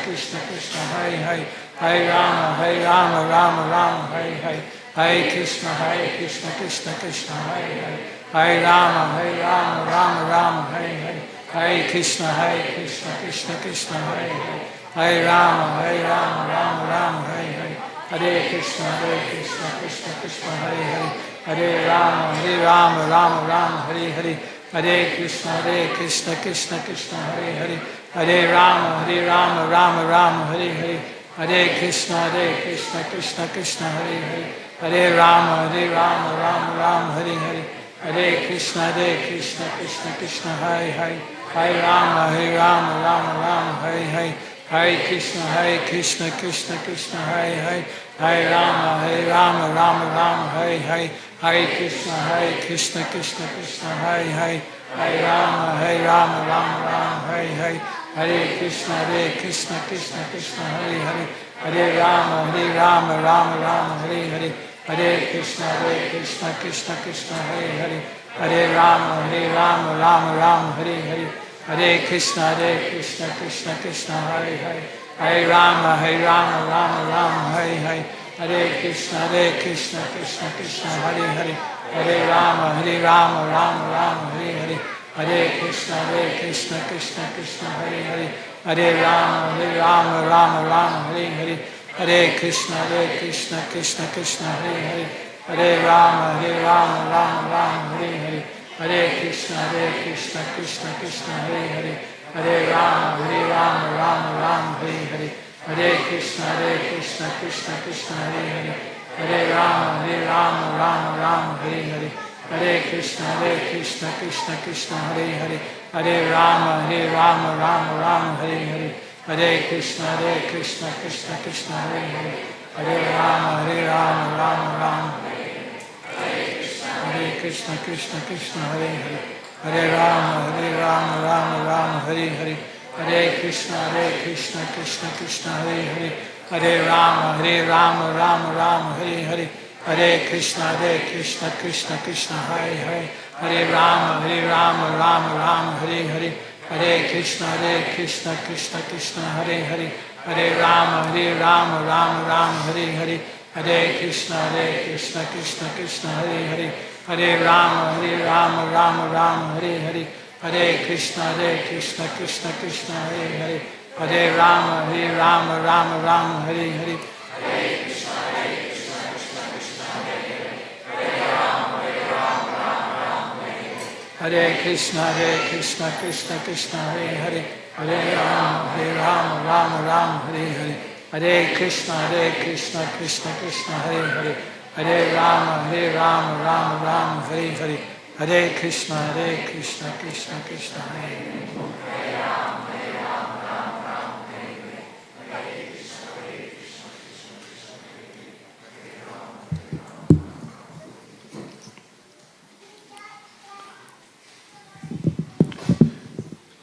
Krishna Hare Hare. Hare Rama, Rama Rama, Hare Hare. Hare Krishna, Krishna Hare Hare. Hare Rama, Rama Rama, Hare Hare. Hare Krishna, Krishna Hare Hare. Hare Rama, Rama Rama, Hare Hare. Hare Krishna, Krishna Hare Hare. Hare Rama, Rama Rama, Hare Hare. Hare Krishna, Krishna Hare Hare. Hare Rama, Rama Rama, Hare Hare. Hare Krishna, Krishna Hare Hare. Hare Rama, Rama Rama, Hare Hare. Hare Krishna, Krishna Hare Hare. Hare Rama, Rama Rama, Hare Hare. Hare Krishna, Krishna Hare Hare. Hare Rama, Rama Rama, Hare Hare. Hare Krishna, Krishna Hare Hare. Hare Rama, Rama Rama, Hare Hare. Hare Krishna, Krishna Hare Hare. Hare Rama, Rama Rama, Hare Hare. Hare Krishna, Krishna Hare Hare. Hare Rama, Rama Rama, Hare Hare. Hare Krishna, Krishna Hare Hare. Hare Rama, Rama Rama, Hare Hare. Hare Krishna, Krishna Hare Hare. Hare Rama, Rama Rama, Hare Hare. Hare Krishna, Krishna Hare Hare. Hare Rama, Rama Rama, Hare Hare. Hare Krishna, Krishna Hare Hare. Hare Rama, Rama Rama, Hare Hare. Hare Krishna, Krishna Hare Hare. Hare Rama, Rama Rama, Hare Hare. Hare Krishna, Krishna Hare Hare. Hare Rama, Rama Rama, Hare Hare. Hare Krishna, Krishna Hare Hare. Hare Rama, Rama Rama. Hare Krishna, Krishna Hare Hare. Hare Rama, Rama Rama, Hare Hare. Hare Krishna, Krishna Hare Hare. Hare Rama, Rama Rama, Hare Hare. Hare Krishna, Krishna Hare Hare. Hare Rama, Rama Rama, Hare Hare. Hare Krishna, Krishna Hare Hare. Hare Rama, Rama Rama, Hare Hare. Hare Krishna, Krishna Hare Hare. Hare Rama, Rama Rama, Hare Hare. Hare Krishna, Krishna Hare Hare. Hare Rama, Rama Rama, Hare Hare. Hare Krishna, Krishna Hare Hare. Hare Rama, Rama Rama, Hare Hare. Hare Krishna, Krishna Hare Hare. Hare Rama, Rama Rama, Hare Hare. Hare Krishna, Krishna Hare Hare.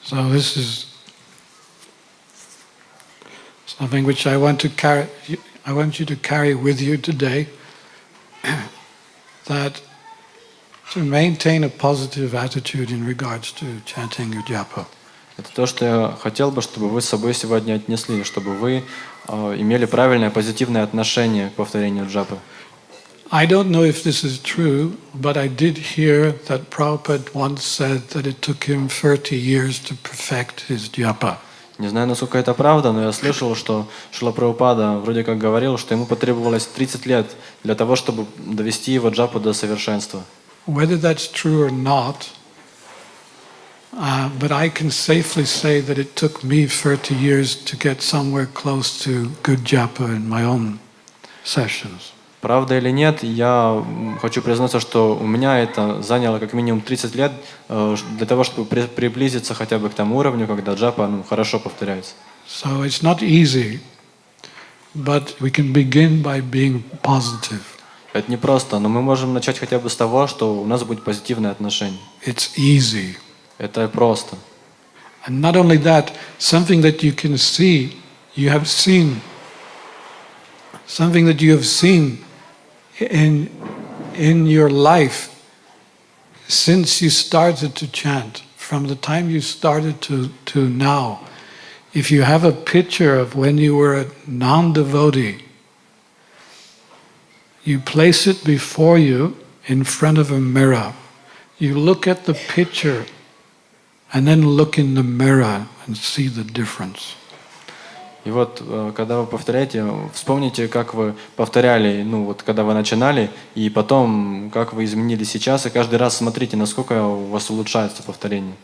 So this is something which I want you to carry with you today, that to maintain a positive attitude in regards to chanting your japa. Это то, что я хотел бы, чтобы вы с собой сегодня отнесли, чтобы вы имели правильное, позитивное отношение к повторению джапы. I don't know if this is true, but I did hear that Prabhupada once said that it took him 30 years to perfect his japa. Не знаю, насколько это правда, но я слышал, что Шрила Прабхупада вроде как говорил, что ему потребовалось 30 лет для того, чтобы довести его джапу до совершенства. Whether that's true or not, but I can safely say that it took me 30 years to get somewhere close to good japa in my own sessions. Правда или нет, я хочу признаться, что у меня это заняло как минимум 30 лет для того, чтобы приблизиться хотя бы к тому уровню, когда джапа хорошо повторяется. So it's not easy, but we can begin by being positive. Это не просто, но мы можем начать хотя бы с того, что у нас будет позитивное отношение. It's easy. Это просто. And not only that, something that you can see, you have seen, something that you have seen in your life since you started to chant, from the time you started to now. If you have a picture of when you were a non-devotee, you place it before you in front of a mirror. You look at the picture and then look in the mirror and see the difference. И вот, когда вы повторяете, вспомните, как вы повторяли, когда вы начинали, и потом, как вы изменились сейчас, и каждый раз смотрите, насколько у вас улучшается повторение.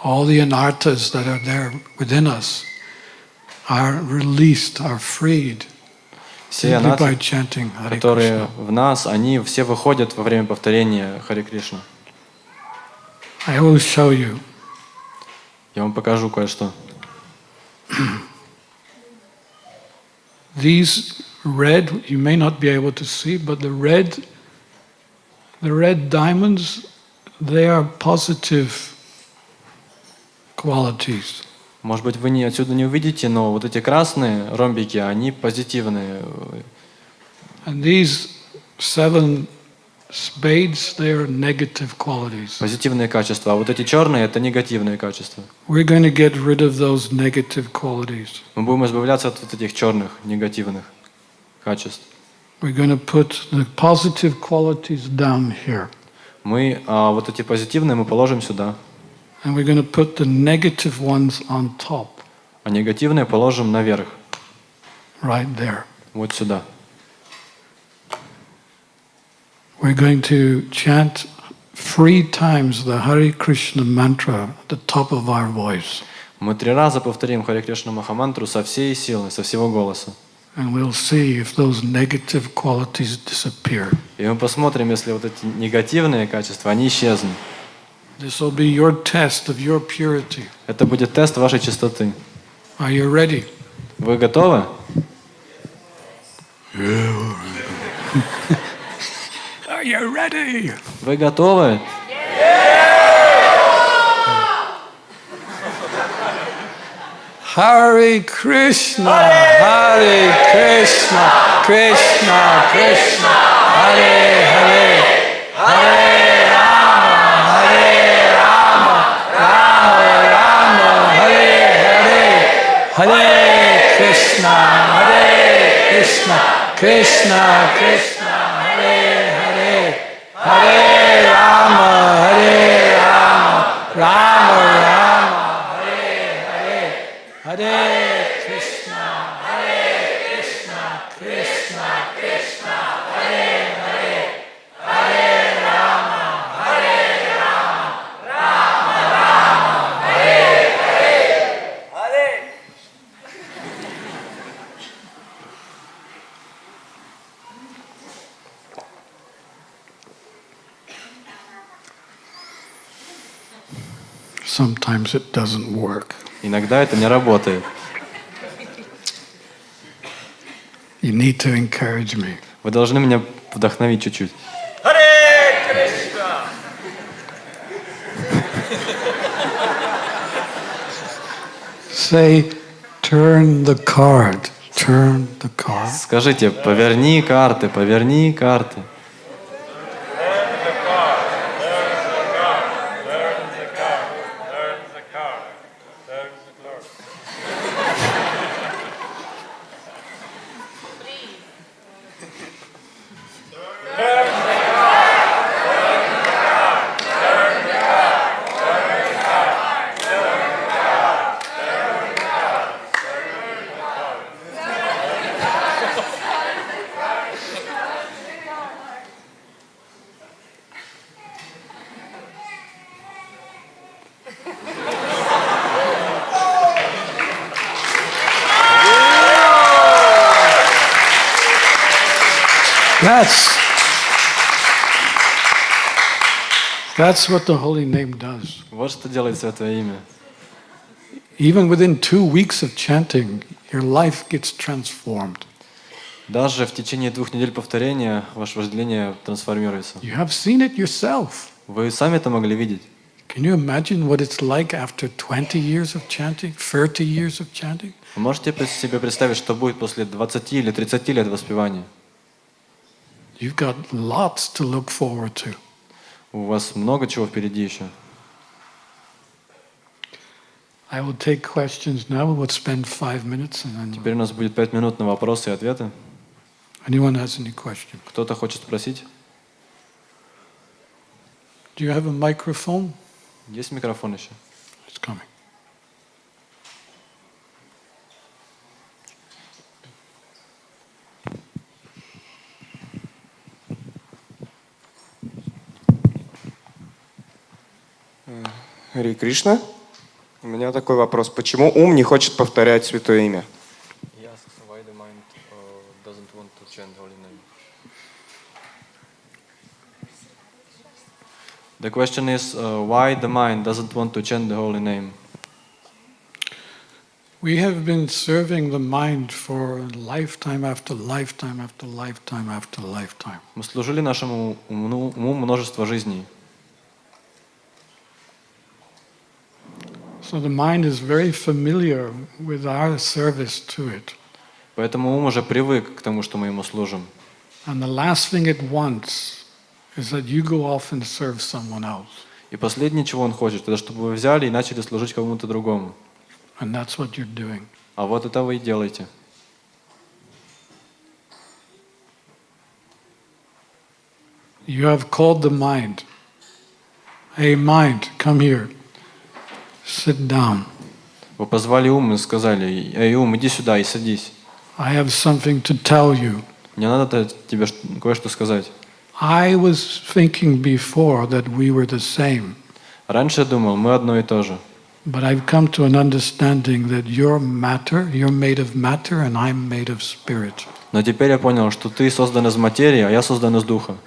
All the anarthas that are there within us are released, are freed Все simply by анаты, chanting Hare которые Krishna. в нас, они все выходят во время повторения Харе Кришна. I will show you. Я вам покажу кое-что. These red, you may not be able to see, but the red diamonds, they are positive qualities. Может быть, вы отсюда не увидите, но вот эти красные ромбики, они позитивные. And these 7 spades, they are negative qualities. Позитивные качества. А вот эти черные — это негативные качества. We're going to get rid of those negative qualities. Мы будем избавляться от вот этих черных, негативных качеств. We're going to put the positive qualities down here. Мы вот эти позитивные мы положим сюда, And we're going to put the negative ones on top, а негативные положим наверх, right there. вот сюда. We're going to chant 3 times the Hare Krishna mantra at the top of our voice. Мы 3 раза повторим Харе Кришна Махамантру со всей силы, со всего голоса. And we'll see if those negative qualities disappear. И мы посмотрим, если вот эти негативные качества, они исчезнут. This will be your test of your purity. Это будет тест вашей чистоты. Are you ready? Вы готовы? Are you ready? Вы готовы? Hare Krishna, Hare Krishna, Krishna Krishna, Hare Hare, Hare Rama, Hare Rama, Rama Rama, Hare Hare, Hare Krishna, Krishna Krishna, Hare Hare, Hare Rama, Rama Rama. Hare Krishna, Krishna Krishna, Hare Hare, Hare Rama, Rama Rama, Hare Hare. Sometimes it doesn't work. Иногда это не работает. You need to encourage me. Вы должны меня вдохновить чуть-чуть. Say, turn the card. Turn the card. Скажите, поверни карты, поверни карты. That's what the holy name does. Вот что делает Святое Имя. Even within 2 weeks of chanting, your life gets transformed. Даже в течение 2 недель повторения ваше вожделение трансформируется. You have seen it yourself. Вы сами это могли видеть. Can you imagine what it's like after 20 years of chanting, 30 years of chanting? Вы можете себе представить, что будет после 20 или 30 лет воспевания? You've got lots to look forward to. У вас много чего впереди еще. I will take questions now. We'll spend 5 minutes and then. Теперь у нас будет 5 минут на вопросы и ответы. Anyone has any questions? Кто-то хочет спросить? Do you have a microphone? Есть микрофон еще? It's coming. Харе Кришна. У меня такой вопрос. Почему ум не хочет повторять Святое Имя? The question is, why the mind doesn't want to chant the holy name? We have been serving the mind for lifetime after lifetime after lifetime after lifetime. Мы служили нашему уму множество жизней. So the mind is very familiar with our service to it. Поэтому ум уже привык к тому, что мы ему служим. And the last thing it wants is that you go off and serve someone else. И последнее, чего он хочет, это чтобы вы взяли и начали служить кому-то другому. And that's what you're doing. А вот это вы и делаете. You have called the mind. Hey mind, come here. Sit down. Вы позвали ум и сказали: «Эй, ум, иди сюда и садись. I have something to tell you. Мне надо тебе кое-что сказать». I was thinking before that we were the same. Раньше я думал, мы одно и то же. But I've come to an understanding that you're matter, you're made of matter, and I'm made of spirit. Но теперь я понял, что ты создан из материи, а я создан из духа.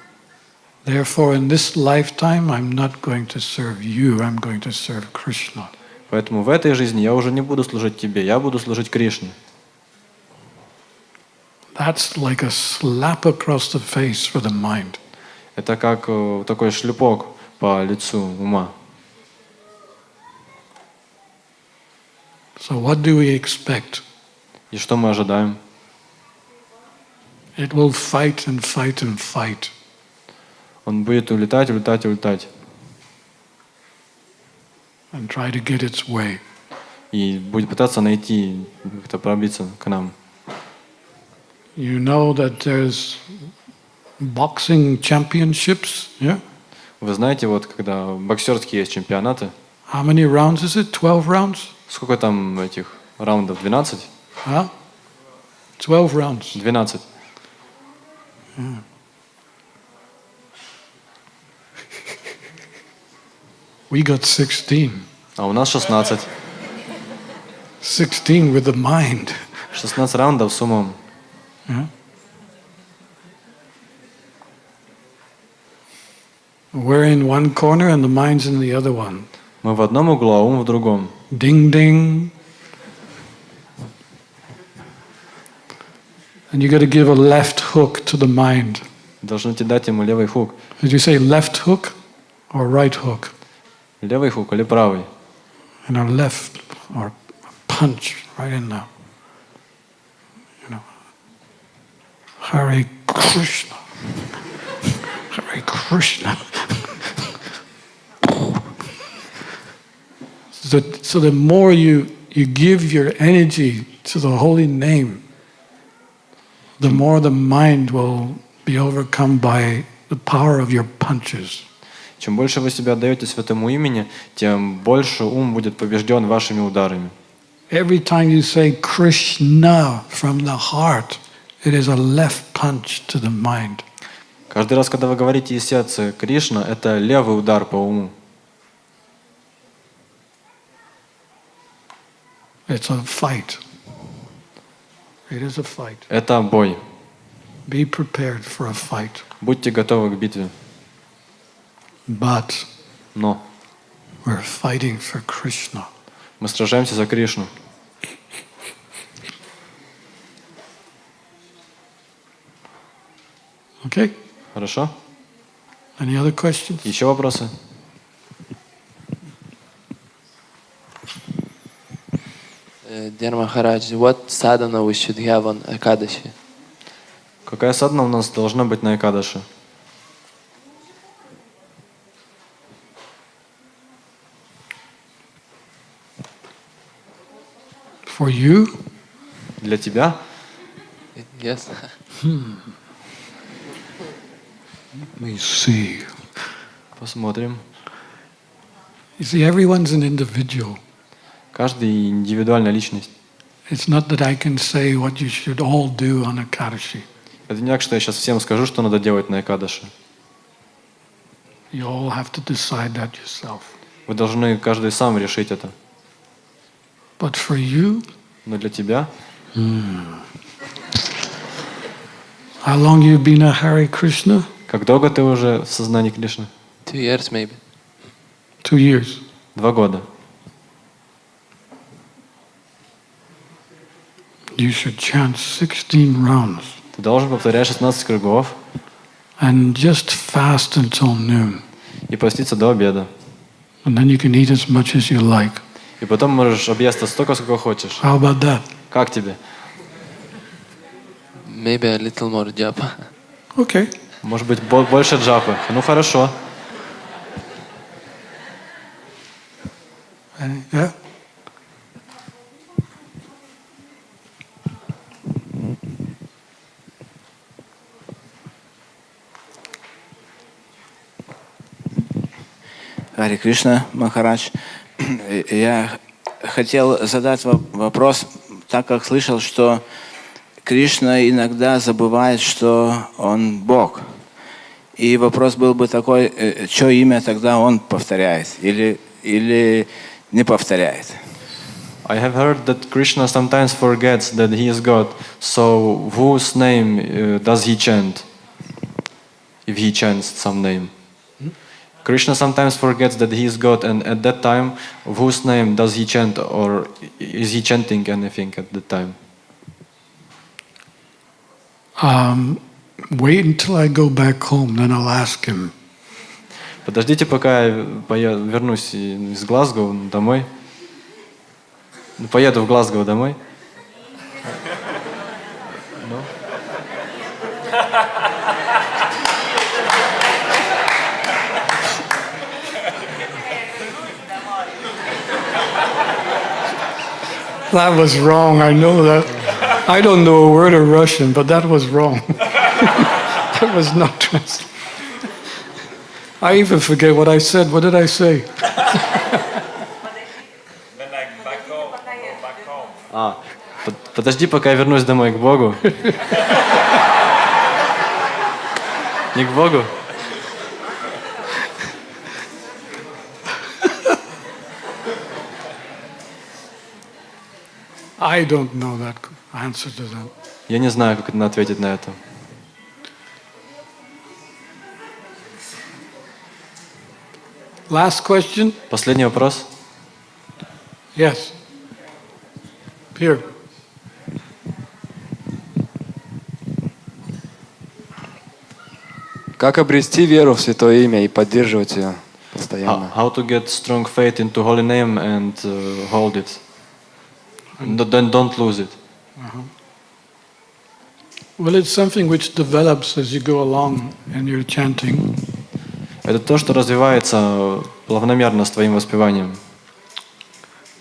Therefore, in this lifetime, I'm not going to serve you, I'm going to serve Krishna. Поэтому в этой жизни я уже не буду служить тебе, я буду служить Кришне. That's like a slap across the face for the mind. Это как такой шлепок по лицу ума. So what do we expect? И что мы ожидаем? It will fight and fight and fight. Он будет улетать, улетать, улетать. And try to get its way. И будет пытаться найти, как-то пробиться к нам. You know that there's boxing championships, yeah? Вы знаете, вот когда боксерские есть чемпионаты, How many rounds is it? 12 rounds? сколько там этих раундов? 12? Huh? 12 rounds. 12. Yeah. We got 16. А у нас 16. 16 with the mind. 16 раундов с умом. Yeah. We're in one corner and the mind's in the other one. Мы в одном углу, а ум в другом. Ding ding. And you got to give a left hook to the mind. Должны дать ему левый хук. Did you say left hook or right hook? Левый хук или правый? And a left or punch right in the, Hare Krishna. Hare Krishna. So the more you give your energy to the holy name, the more the mind will be overcome by the power of your punches. Чем больше вы себя отдаете святому имени, тем больше ум будет побежден вашими ударами. Every time you say Krishna from the heart, it is a left punch to the mind. Каждый раз, когда вы говорите из сердца Кришна, это левый удар по уму. It's a fight. It is a fight. Это бой. Be prepared for a fight. Будьте готовы к битве. But Но we're fighting for Krishna. мы сражаемся за Кришну. Okay? Хорошо? Any other questions? Еще вопросы? Dear Maharaj, what sadhana we should have on Ekadashi? Какая садхана у нас должна быть на Экадаши? For you? Для тебя? Yes. Let me see. Посмотрим. You see, everyone's an individual. Каждый индивидуальная личность. It's not that I can say what you should all do on Ekadashi. Это не так, что я сейчас всем скажу, что надо делать на Экадаши. You all have to decide that yourself. Вы должны каждый сам решить это. But for you, Но для тебя, how long you've been a Hare Krishna? как долго ты уже в сознании Кришны? 2 years maybe. 2 years. 2 года. You should chant 16 rounds Ты должен повторять 16 кругов and just fast until noon. и поститься до обеда. And then you can eat as much as you like. И потом можешь объесться столько, сколько хочешь. How about that? Как тебе? Maybe a little more japa. Okay. Может быть, больше джапы. Ну хорошо. Yeah? Харе Кришна, Махарадж. Я хотел задать вопрос, так как слышал, что Кришна иногда забывает, что он Бог. И вопрос был бы такой, что имя тогда он повторяет или не повторяет. I have heard that Krishna sometimes forgets that he is God. So whose name does he chant? If he chants some name. Krishna sometimes forgets that he is God, and at that time, whose name does he chant, or is he chanting anything at that time? Wait until I go back home, then I'll ask him. Подождите, пока я вернусь из Глазго домой. Поеду в Глазго домой. That was wrong, I know that. I don't know a word of Russian, but that was wrong. That was not translated. I even forget what I said. What did I say? Подожди, пока я вернусь домой к Богу. Не к Богу? I don't know that answer to that. Я не знаю, как ответить на это. Last question? Последний вопрос. Yes. Here. Как обрести веру в Святое Имя и поддерживать ее постоянно? How to get strong faith into holy name and hold it? Then don't lose it. Well, it's something which develops as you go along in your chanting. Это то, что развивается плавномерно с твоим воспеванием.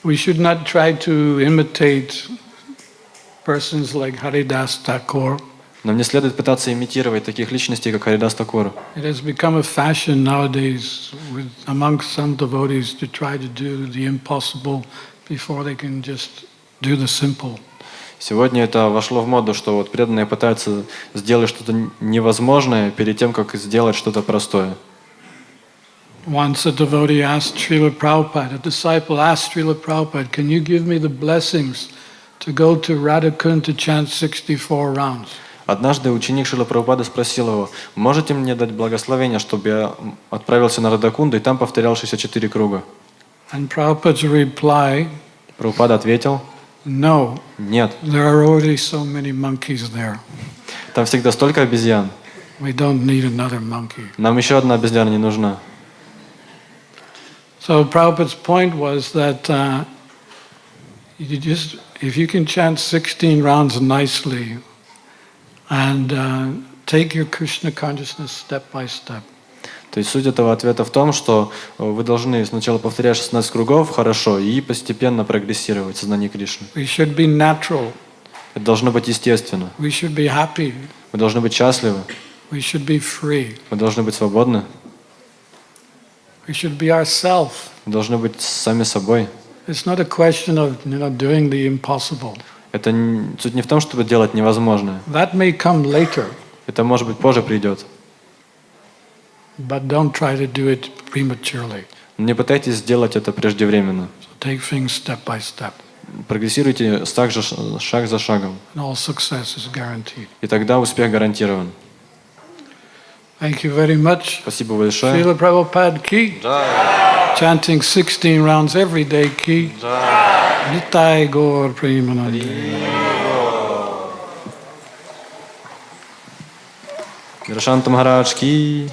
We should not try to imitate persons like Haridas Thakur. Нам не следует пытаться имитировать таких личностей, как Харидас Такур. It has become a fashion nowadays amongst some devotees to try to do the impossible before they can just do the simple. Сегодня это вошло в моду, что вот преданные пытаются сделать что-то невозможное перед тем, как сделать что-то простое. Once a devotee asked Srila Prabhupada, a disciple asked Srila Prabhupada, can you give me the blessings to go to Radhakund to chant 64 rounds? Однажды ученик Шрила Прабхупады спросил его: можете мне дать благословение, чтобы я отправился на Радхакунду и там повторял 64 круга? And Prabhupada's reply, Прабхупада ответил: no, нет, there are already so many monkeys there. там всегда столько обезьян. We don't need another monkey. Нам еще одна обезьяна не нужна. So Prabhupada's point was that if you can chant 16 rounds nicely and take your Krishna consciousness step by step. То есть суть этого ответа в том, что вы должны сначала повторять 16 кругов хорошо и постепенно прогрессировать в сознании Кришны. We should be natural. Это должно быть естественно. We should be happy. Вы должны быть счастливы. We should be free. Вы должны быть свободны. We should be ourselves. Вы должны быть сами собой. It's not a question of doing the impossible. Это суть не в том, чтобы делать невозможное. That may come later. Это, может быть, позже придет. But don't try to do it prematurely. Не пытайтесь сделать это преждевременно. So take things step by step. Прогрессируйте шаг за шагом. And all success is guaranteed. И тогда успех гарантирован. Thank you very much. Спасибо большое. Srila Prabhupada ki. Chanting 16 rounds every day ki. Nitai Gaur Premanande. Dhirasanta Maharaj ki.